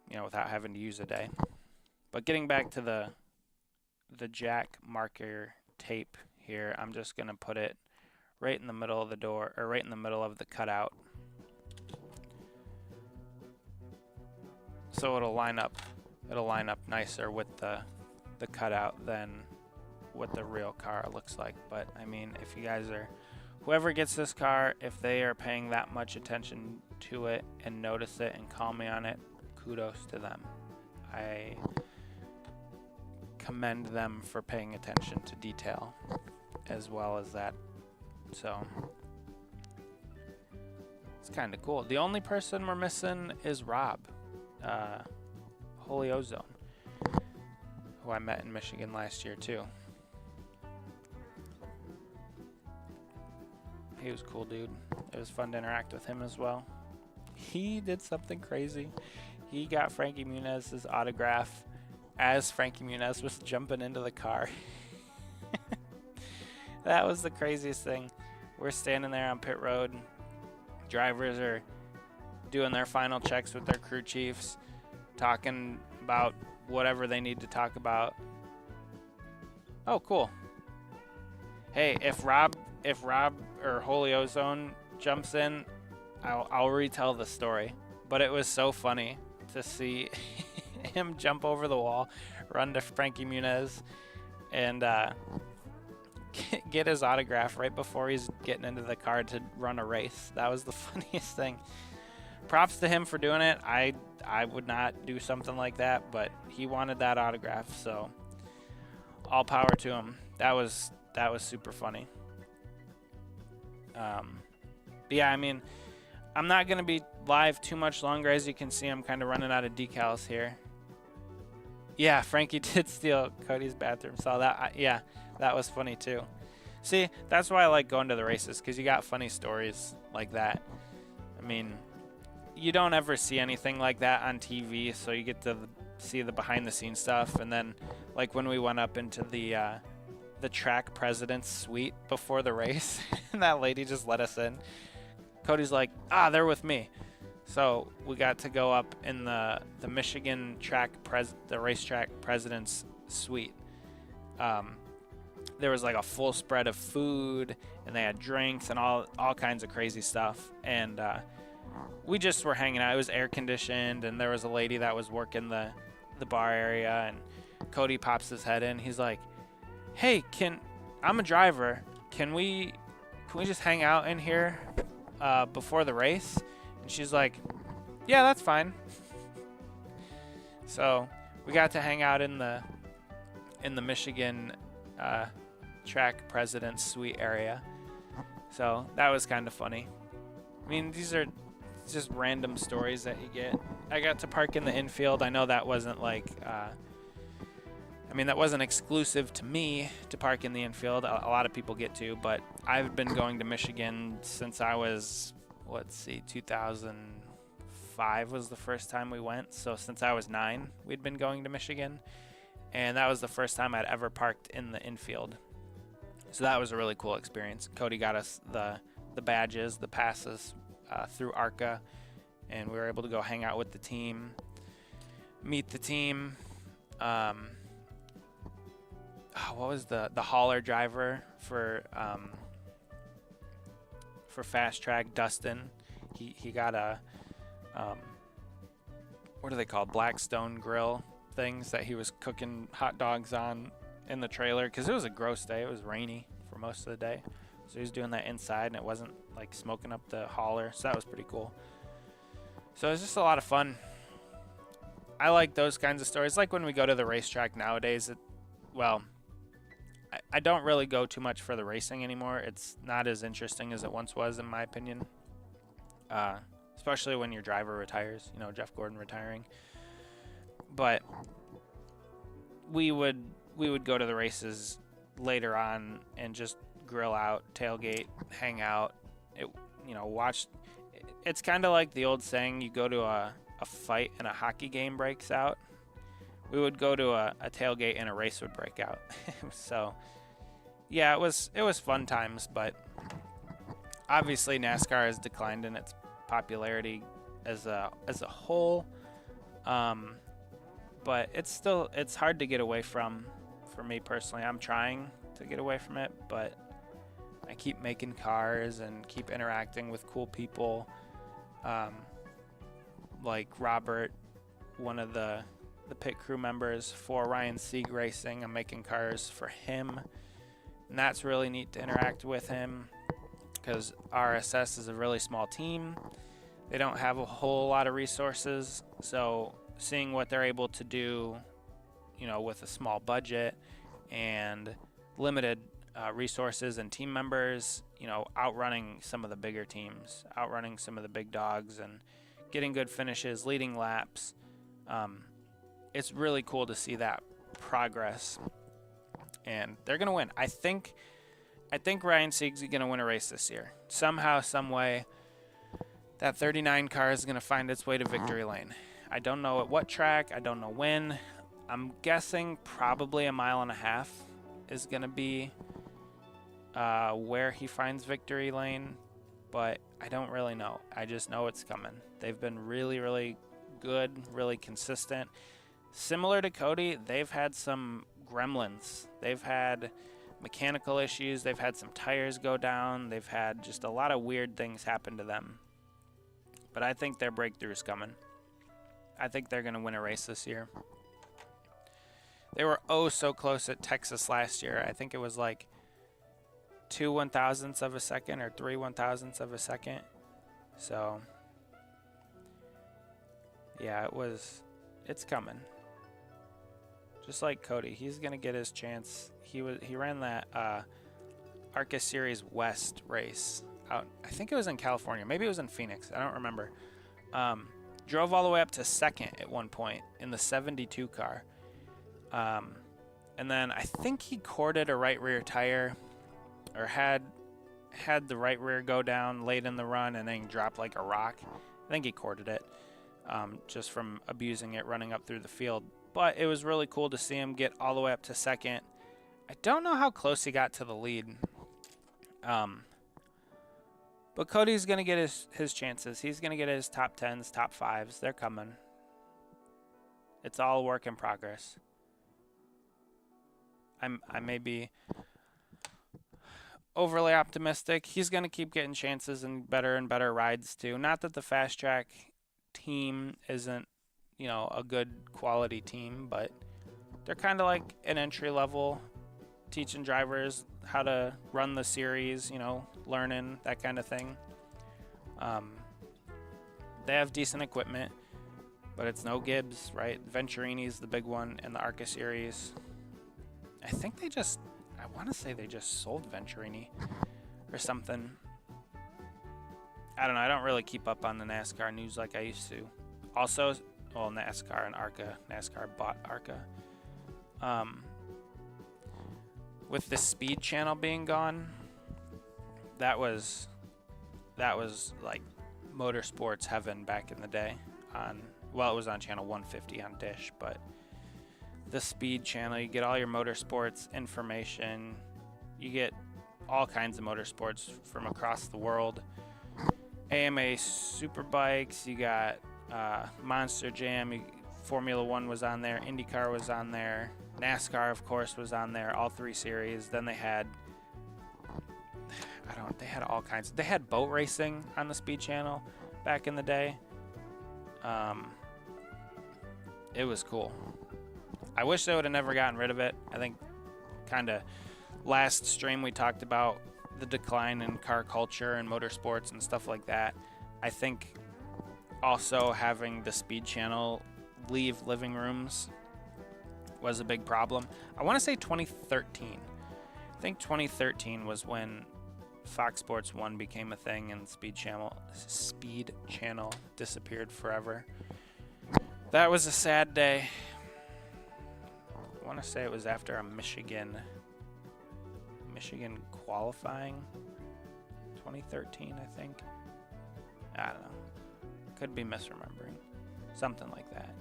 You know, without having to use a day. But getting back to the jack marker tape here, I'm just gonna put it right in the middle of the door, or right in the middle of the cutout. So it'll line up nicer with the cutout than what the real car looks like. But I mean, if you guys are, whoever gets this car, if they are paying that much attention to it and notice it and call me on it, kudos to them. I commend them for paying attention to detail as well as that. So it's kind of cool. The only person we're missing is Rob, Holy Ozone, who I met in Michigan last year too. He was a cool dude. It was fun to interact with him as well. He did something crazy. He got Frankie Muniz's autograph as Frankie Muniz was jumping into the car. That was the craziest thing. We're standing there on pit road. Drivers are doing their final checks with their crew chiefs, talking about whatever they need to talk about. Oh, cool. Hey, if Rob or Holy Ozone jumps in, I'll retell the story. But it was so funny to see him jump over the wall, run to Frankie Muniz, and get his autograph right before he's getting into the car to run a race. That was the funniest thing. Props to him for doing it. I would not do something like that, but he wanted that autograph, so all power to him. That was super funny. But yeah, I mean, I'm not going to be live too much longer. As you can see, I'm kind of running out of decals here. Yeah, Frankie did steal Cody's bathroom. Saw that. Yeah, that was funny too. See, that's why I like going to the races, because you got funny stories like that. I mean, you don't ever see anything like that on TV, so you get to see the behind-the-scenes stuff. And then, like when we went up into the track president's suite before the race, and that lady just let us in. Cody's like, they're with me. So we got to go up in the Michigan the racetrack president's suite. There was like a full spread of food, and they had drinks and all kinds of crazy stuff. And we just were hanging out. It was air conditioned, and there was a lady that was working the bar area, and Cody pops his head in. He's like, "Hey, I'm a driver. Can we just hang out in here before the race?" And she's like, "Yeah, that's fine." So we got to hang out in the Michigan track president's suite area. So that was kind of funny. I mean, these are just random stories that you get. I got to park in the infield. I know that wasn't like, that wasn't exclusive to me to park in the infield. A lot of people get to, but I've been going to Michigan since I was, 2005 was the first time we went. So since I was 9, we'd been going to Michigan, and that was the first time I'd ever parked in the infield. So that was a really cool experience. Cody got us the badges, the passes through ARCA, and we were able to go hang out with the team, meet the team. What was the hauler driver for Fast Track, Dustin? He got a what are they called? Blackstone grill things that he was cooking hot dogs on in the trailer, because it was a gross day. It was rainy for most of the day, so he was doing that inside, and it wasn't like smoking up the hauler, so that was pretty cool. So it was just a lot of fun. I like those kinds of stories. Like when we go to the racetrack nowadays, I don't really go too much for the racing anymore. It's not as interesting as it once was, in my opinion. Especially when your driver retires, Jeff Gordon retiring. But we would go to the races later on and just grill out, tailgate, hang out, watch. It's kind of like the old saying, you go to a fight and a hockey game breaks out, we would go to a tailgate and a race would break out. So yeah, it was fun times, but obviously NASCAR has declined in its popularity as a whole. But it's hard to get away from. For me personally, I'm trying to get away from it, but I keep making cars and keep interacting with cool people, like Robert, one of the pit crew members for Ryan Sieg Racing. I'm making cars for him, and that's really neat to interact with him because RSS is a really small team. They don't have a whole lot of resources, so seeing what they're able to do, with a small budget and limited resources and team members, outrunning some of the bigger teams, outrunning some of the big dogs and getting good finishes, leading laps. It's really cool to see that progress, and they're going to win. I think Ryan Sieg's going to win a race this year. Somehow, some way, that 39 car is going to find its way to victory lane. I don't know at what track. I don't know when. I'm guessing probably 1.5 miles is going to be where he finds victory lane, but I don't really know. I just know it's coming. They've been really, really good, really consistent. Similar to Cody, they've had some gremlins. They've had mechanical issues. They've had some tires go down. They've had just a lot of weird things happen to them. But I think their breakthrough is coming. I think they're going to win a race this year. They were so close at Texas last year. I think it was like 2 1,000ths of a second or 3 1,000ths of a second. So, yeah, it's coming. Just like Cody, he's going to get his chance. He ran that ARCA Series West race out. I think it was in California. Maybe it was in Phoenix. I don't remember. Drove all the way up to second at one point in the 72 car. And then I think he corded a right rear tire, or had the right rear go down late in the run and then dropped like a rock. I think he corded it, just from abusing it running up through the field. But it was really cool to see him get all the way up to second. I don't know how close he got to the lead. But Cody's going to get his chances. He's going to get his top 10s, top 5s. They're coming. It's all work in progress. I may be overly optimistic. He's going to keep getting chances and better rides too. Not that the fast track team isn't, a good quality team, but they're kind of like an entry level, teaching drivers how to run the series, learning that kind of thing. They have decent equipment, but it's no Gibbs, right? Venturini's the big one in the ARCA series. I want to say they just sold Venturini or something. I don't know. I don't really keep up on the NASCAR news like I used to. Also, NASCAR and ARCA. NASCAR bought ARCA. With the Speed channel being gone, that was like motorsports heaven back in the day. It was on channel 150 on Dish, but the Speed channel, you get all your motorsports information. You get all kinds of motorsports from across the world. AMA Superbikes, you got Monster Jam, Formula One was on there, IndyCar was on there, NASCAR, of course, was on there, all 3 series. Then they had, they had all kinds. They had boat racing on the Speed channel back in the day. It was cool. I wish they would have never gotten rid of it. I think kind of last stream we talked about the decline in car culture and motorsports and stuff like that. I think also having the Speed channel leave living rooms was a big problem. I want to say 2013. I think 2013 was when Fox Sports 1 became a thing and Speed channel disappeared forever. That was a sad day. I want to say it was after a Michigan qualifying. 2013, I think. I don't know. Could be misremembering. Something like that.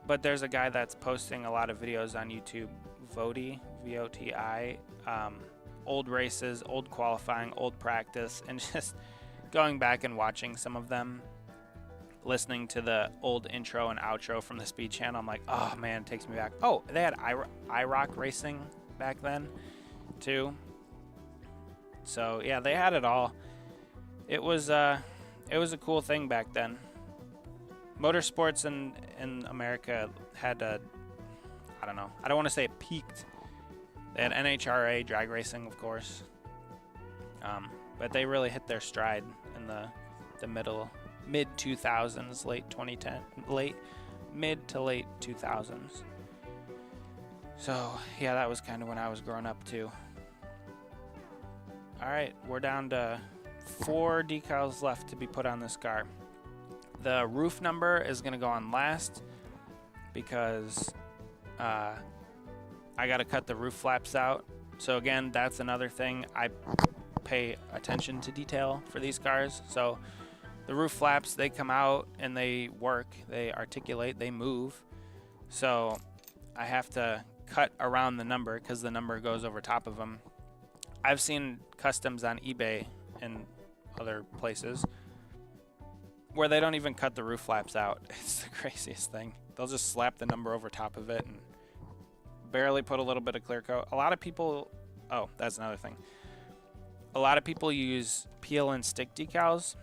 but there's a guy that's posting a lot of videos on YouTube, Voti, V-O-T-I, old races, old qualifying, old practice, and just going back and watching some of them, listening to the old intro and outro from the Speed Channel. I'm like, oh man, it takes me back. Oh, they had IROC racing back then too. So yeah, they had it all. It was a cool thing back then. Motorsports in America had a, I don't know, I don't want to say it peaked. They had NHRA drag racing, of course, but they really hit their stride in the mid 2000s, mid to late 2000s. So yeah, that was kind of when I was growing up too. All right, we're down to 4 decals left to be put on this car. The roof number is going to go on last because I got to cut the roof flaps out. So again, that's another thing. I pay attention to detail for these cars. So the roof flaps, they come out and they work, they articulate, they move. So I have to cut around the number because the number goes over top of them. I've seen customs on eBay and other places where they don't even cut the roof flaps out. It's the craziest thing. They'll just slap the number over top of it and barely put a little bit of clear coat. A lot of people, oh, that's another thing. A lot of people use peel and stick decals,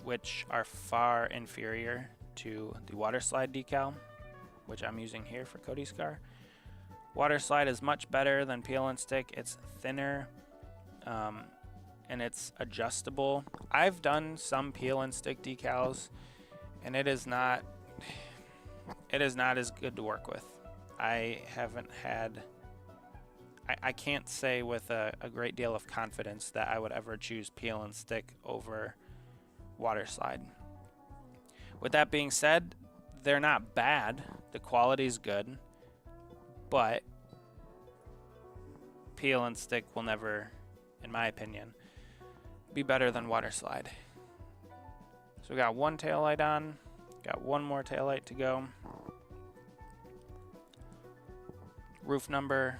which are far inferior to the water slide decal, which I'm using here for Cody's car. Water slide is much better than peel and stick. It's thinner, and it's adjustable. I've done some peel and stick decals, and it is not as good to work with. I haven't had, I can't say with a great deal of confidence that I would ever choose peel and stick over water slide. With that being said, they're not bad. The quality's good, but peel and stick will never, in my opinion, be better than water slide. So we got one taillight on, got one more taillight to go. Roof number.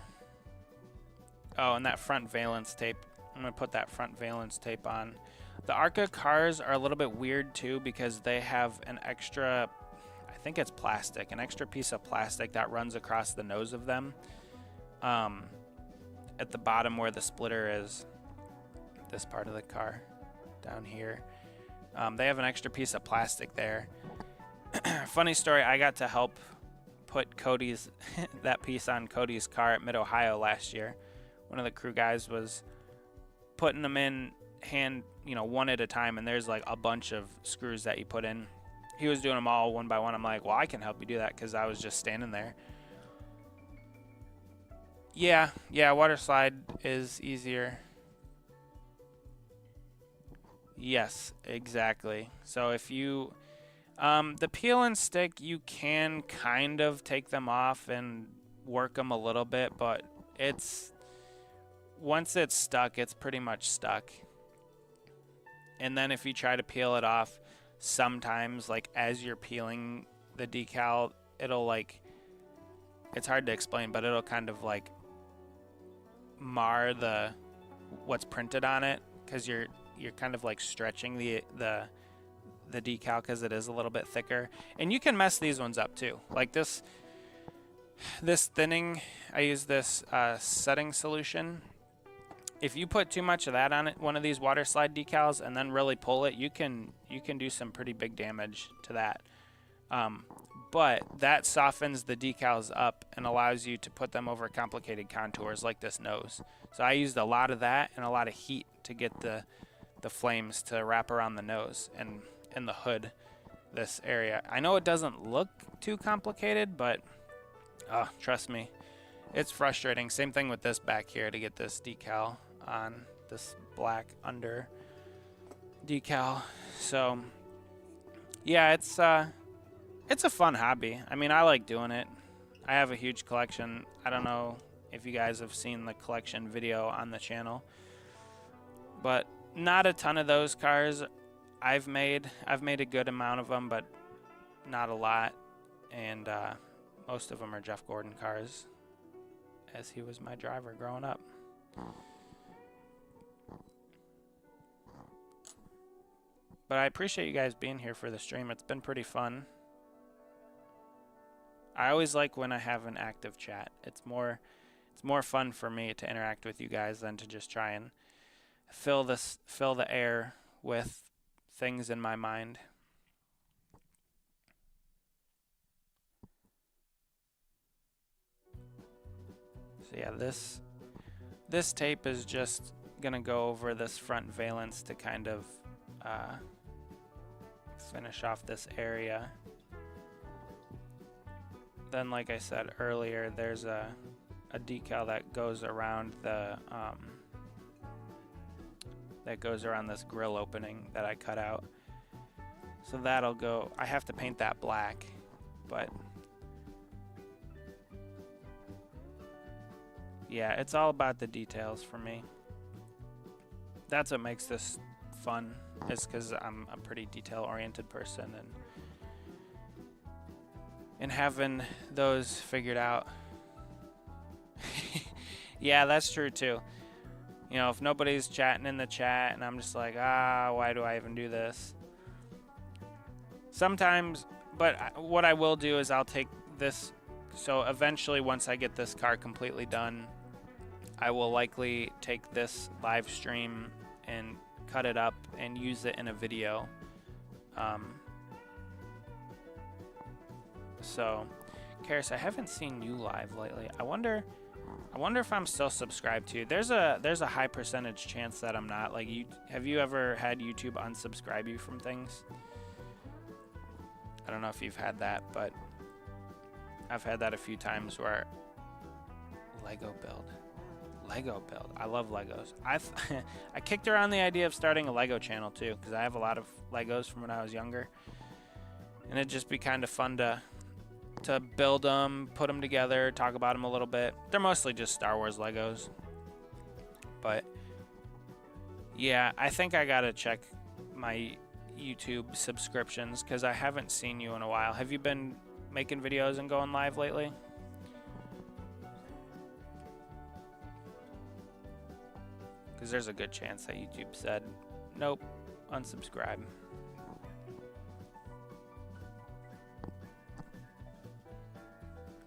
Oh, and that front valence tape. I'm going to put that front valence tape on. The ARCA cars are a little bit weird too because they have an extra, I think it's plastic, an extra piece of plastic that runs across the nose of them. At the bottom where the splitter is, this part of the car down here, they have an extra piece of plastic there. Funny story, I got to help put Cody's that piece on Cody's car at Mid-Ohio last year. One of the crew guys was putting them in hand, one at a time, and there's like a bunch of screws that you put in. He was doing them all one by one. I'm like, well, I can help you do that because I was just standing there. Yeah, water slide is easier. Yes, exactly. So if you, the peel and stick, you can kind of take them off and work them a little bit, but once it's stuck, it's pretty much stuck. And then if you try to peel it off, sometimes, like as you're peeling the decal, it'll it's hard to explain, but it'll kind of mar what's printed on it because you're kind of stretching the decal because it is a little bit thicker. And you can mess these ones up too. Like this thinning, I use this setting solution. If you put too much of that on it, one of these water slide decals, and then really pull it, you can do some pretty big damage to that. But that softens the decals up and allows you to put them over complicated contours like this nose. So I used a lot of that and a lot of heat to get the flames to wrap around the nose and the hood, this area. I know it doesn't look too complicated, but trust me, it's frustrating. Same thing with this back here to get this decal on, this black under decal. So yeah, it's a fun hobby. I mean, I like doing it. I have a huge collection. I don't know if you guys have seen the collection video on the channel, but not a ton of those cars I've made. I've made a good amount of them, but not a lot. and most of them are Jeff Gordon cars, as he was my driver growing up. But I appreciate you guys being here for the stream. It's been pretty fun. I always like when I have an active chat. It's more fun for me to interact with you guys than to just try and fill the air with things in my mind. So yeah, this tape is just gonna go over this front valence to kind of finish off this area. Then, like I said earlier, there's a decal that goes around the this grill opening that I cut out. So that'll go. I have to paint that black, but yeah, it's all about the details for me. That's what makes this fun, is because I'm a pretty detail-oriented person, and having those figured out. Yeah, that's true too. You know, if nobody's chatting in the chat and I'm just like, why do I even do this? Sometimes, but what I will do is I'll take this. So eventually, once I get this car completely done, I will likely take this live stream and cut it up and use it in a video. So, Karis, I haven't seen you live lately. I wonder if I'm still subscribed to you. There's a high percentage chance that I'm not. Like, have you ever had YouTube unsubscribe you from things? I don't know if you've had that, but I've had that a few times where Lego build. I love Legos. I kicked around the idea of starting a Lego channel too, because I have a lot of Legos from when I was younger, and it'd just be kind of fun to build them, put them together, talk about them a little bit. They're mostly just Star Wars Legos, but yeah, I think I gotta check my YouTube subscriptions because I haven't seen you in a while. Have you been making videos and going live lately? Because there's a good chance that YouTube said, nope, unsubscribe.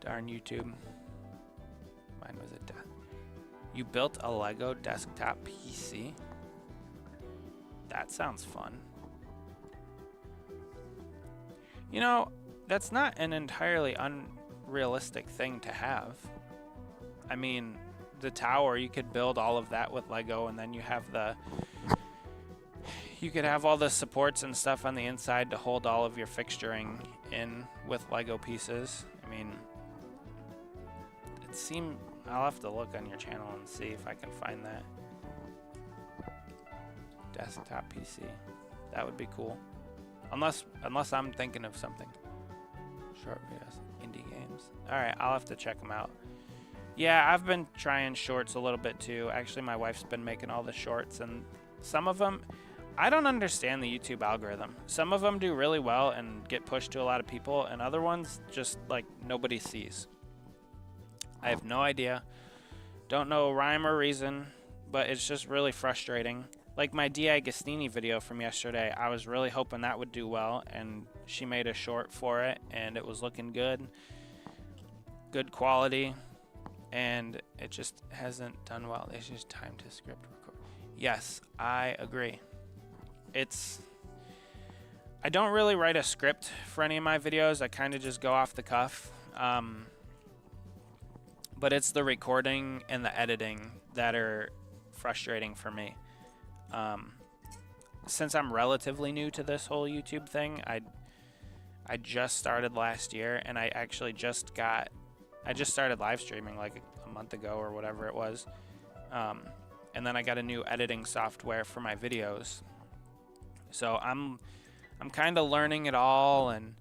Darn YouTube. Mine was a death. You built a Lego desktop PC? That sounds fun. You know, that's not an entirely unrealistic thing to have. I mean, the tower, you could build all of that with Lego, and then you could have all the supports and stuff on the inside to hold all of your fixturing in with Lego pieces. I mean, I'll have to look on your channel and see if I can find that. Desktop PC. That would be cool. Unless I'm thinking of something. Short videos, indie games. Alright, I'll have to check them out. Yeah, I've been trying shorts a little bit too. Actually, my wife's been making all the shorts, and some of them, I don't understand the YouTube algorithm. Some of them do really well and get pushed to a lot of people, and other ones just like nobody sees. I have no idea. Don't know rhyme or reason, but it's just really frustrating. Like my D.I. Agostini video from yesterday, I was really hoping that would do well, and she made a short for it, and it was looking good. Good quality, and it just hasn't done well. It's just time to script record. Yes, I agree. I don't really write a script for any of my videos. I kind of just go off the cuff. But it's the recording and the editing that are frustrating for me. Since I'm relatively new to this whole YouTube thing, I just started last year, and I just started live streaming like a month ago or whatever it was. And then I got a new editing software for my videos. So I'm kind of learning it all and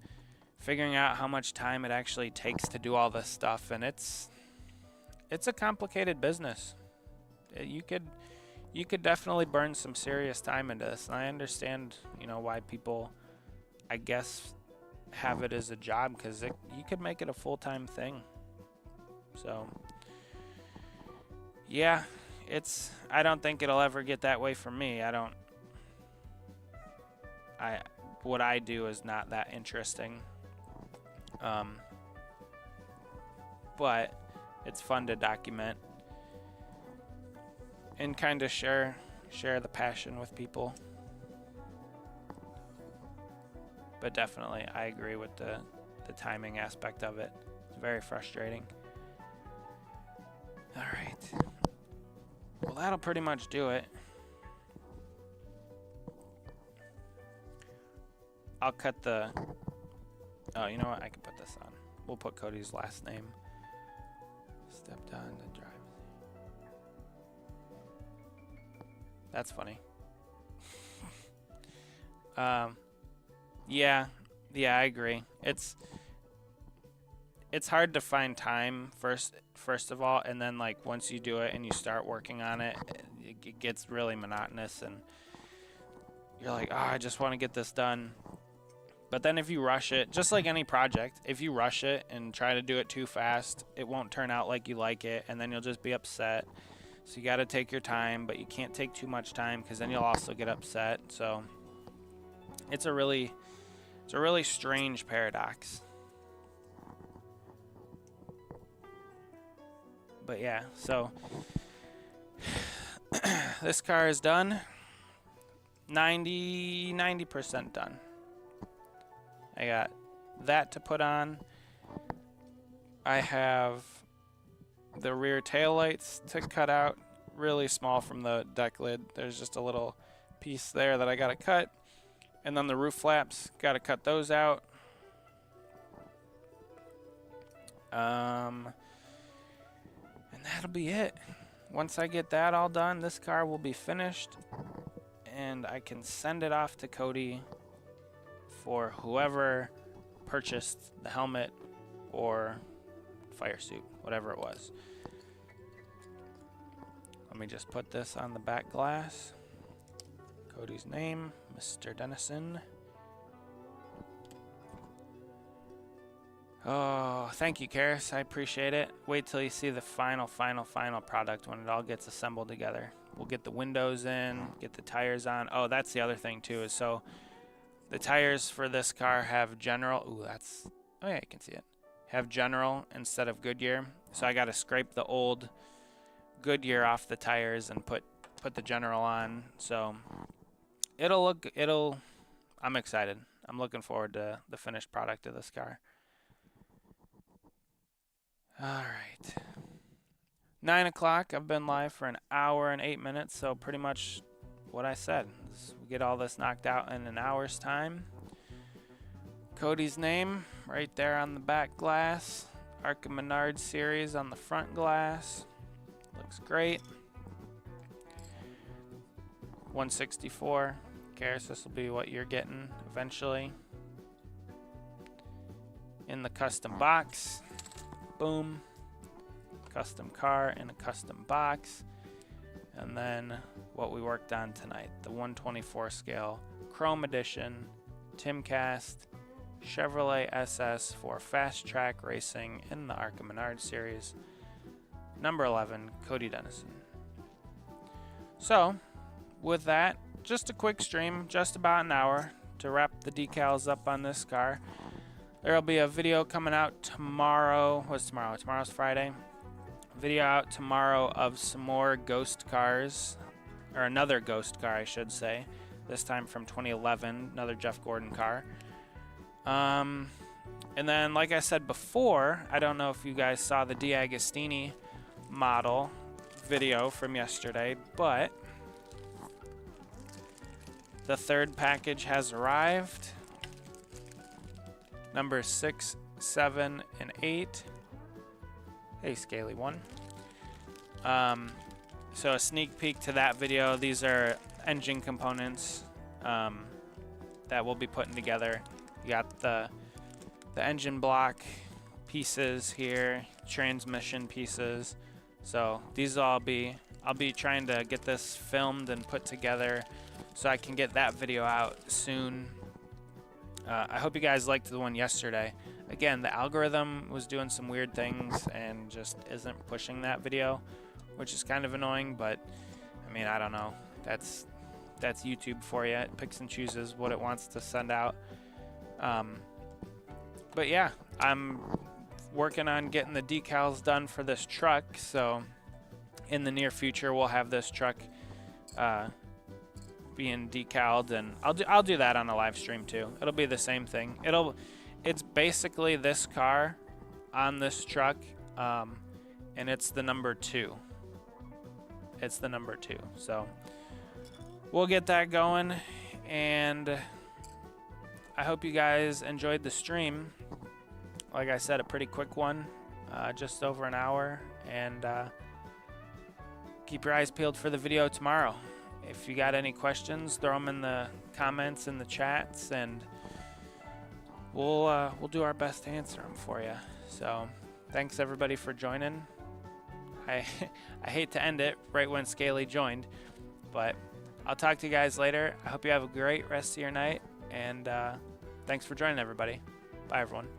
figuring out how much time it actually takes to do all this stuff, and it's a complicated business. You could definitely burn some serious time into this, and I understand, why people, I guess, have it as a job, because you could make it a full-time thing. So yeah, I don't think it'll ever get that way for me. What I do is not that interesting. But it's fun to document and kind of share the passion with people. But definitely, I agree with the timing aspect of it. It's very frustrating. All right. Well, that'll pretty much do it. I'll cut the... Oh, you know what? I can put this on. We'll put Cody's last name. Stepped on the drive. That's funny. Yeah, I agree. It's hard to find time first of all, and then like once you do it and you start working on it, it gets really monotonous, and you're like, oh, I just want to get this done. But then if you rush it, just like any project, if you rush it and try to do it too fast, it won't turn out like you like it, and then you'll just be upset. So you got to take your time, but you can't take too much time, because then you'll also get upset. So it's a really strange paradox. But yeah, so this car is done. 90% done. I got that to put on. I have the rear tail lights to cut out, really small from the deck lid. There's just a little piece there that I gotta cut. And then the roof flaps, gotta cut those out. And that'll be it. Once I get that all done, this car will be finished, and I can send it off to Cody for whoever purchased the helmet or fire suit, whatever it was. Let me just put this on the back glass. Cody's name, Mr. Dennison. Oh, thank you, Karis. I appreciate it. Wait till you see the final product when it all gets assembled together. We'll get the windows in, get the tires on. Oh, that's the other thing too, is so the tires for this car have General. Ooh, oh yeah, you can see it. Have General instead of Goodyear. So I got to scrape the old Goodyear off the tires and put the General on. So I'm excited. I'm looking forward to the finished product of this car. All right. 9 o'clock. I've been live for an hour and 8 minutes, so pretty much what I said. We get all this knocked out in an hour's time. Cody's name right there on the back glass. ARCA Menard series on the front glass. Looks great. 164. Karis, this will be what you're getting eventually. In the custom box. Boom. Custom car in a custom box. And then what we worked on tonight, the 124 scale Chrome Edition Timcast Chevrolet SS for fast track racing in the ARCA Menard series. Number 11, Cody Dennison. So, with that, just a quick stream, just about an hour to wrap the decals up on this car. There'll be a video coming out tomorrow. What's tomorrow? Tomorrow's Friday. Video out tomorrow of some more ghost cars, or another ghost car, I should say. This time from 2011, another Jeff Gordon car. And then, like I said before, I don't know if you guys saw the D'Agostini model video from yesterday, but the third package has arrived. Numbers 6, 7, and 8. Hey, Scaly One. So a sneak peek to that video. These are engine components that we'll be putting together. You got the engine block pieces here, transmission pieces. So these I'll be trying to get this filmed and put together so I can get that video out soon. I hope you guys liked the one yesterday. Again, the algorithm was doing some weird things and just isn't pushing that video, which is kind of annoying, but I mean, I don't know. That's YouTube for you. It picks and chooses what it wants to send out. But yeah, I'm working on getting the decals done for this truck, so in the near future we'll have this truck being decaled, and I'll do that on a live stream too. It'll be the same thing. It's basically this car on this truck, and it's the number 2. It's the number 2. So we'll get that going, and I hope you guys enjoyed the stream. Like I said, a pretty quick one, just over an hour, and keep your eyes peeled for the video tomorrow. If you got any questions, throw them in the comments in the chats, and we'll do our best to answer them for you. So thanks everybody for joining. I hate to end it right when Scaly joined, but I'll talk to you guys later. I hope you have a great rest of your night, and thanks for joining everybody. Bye everyone.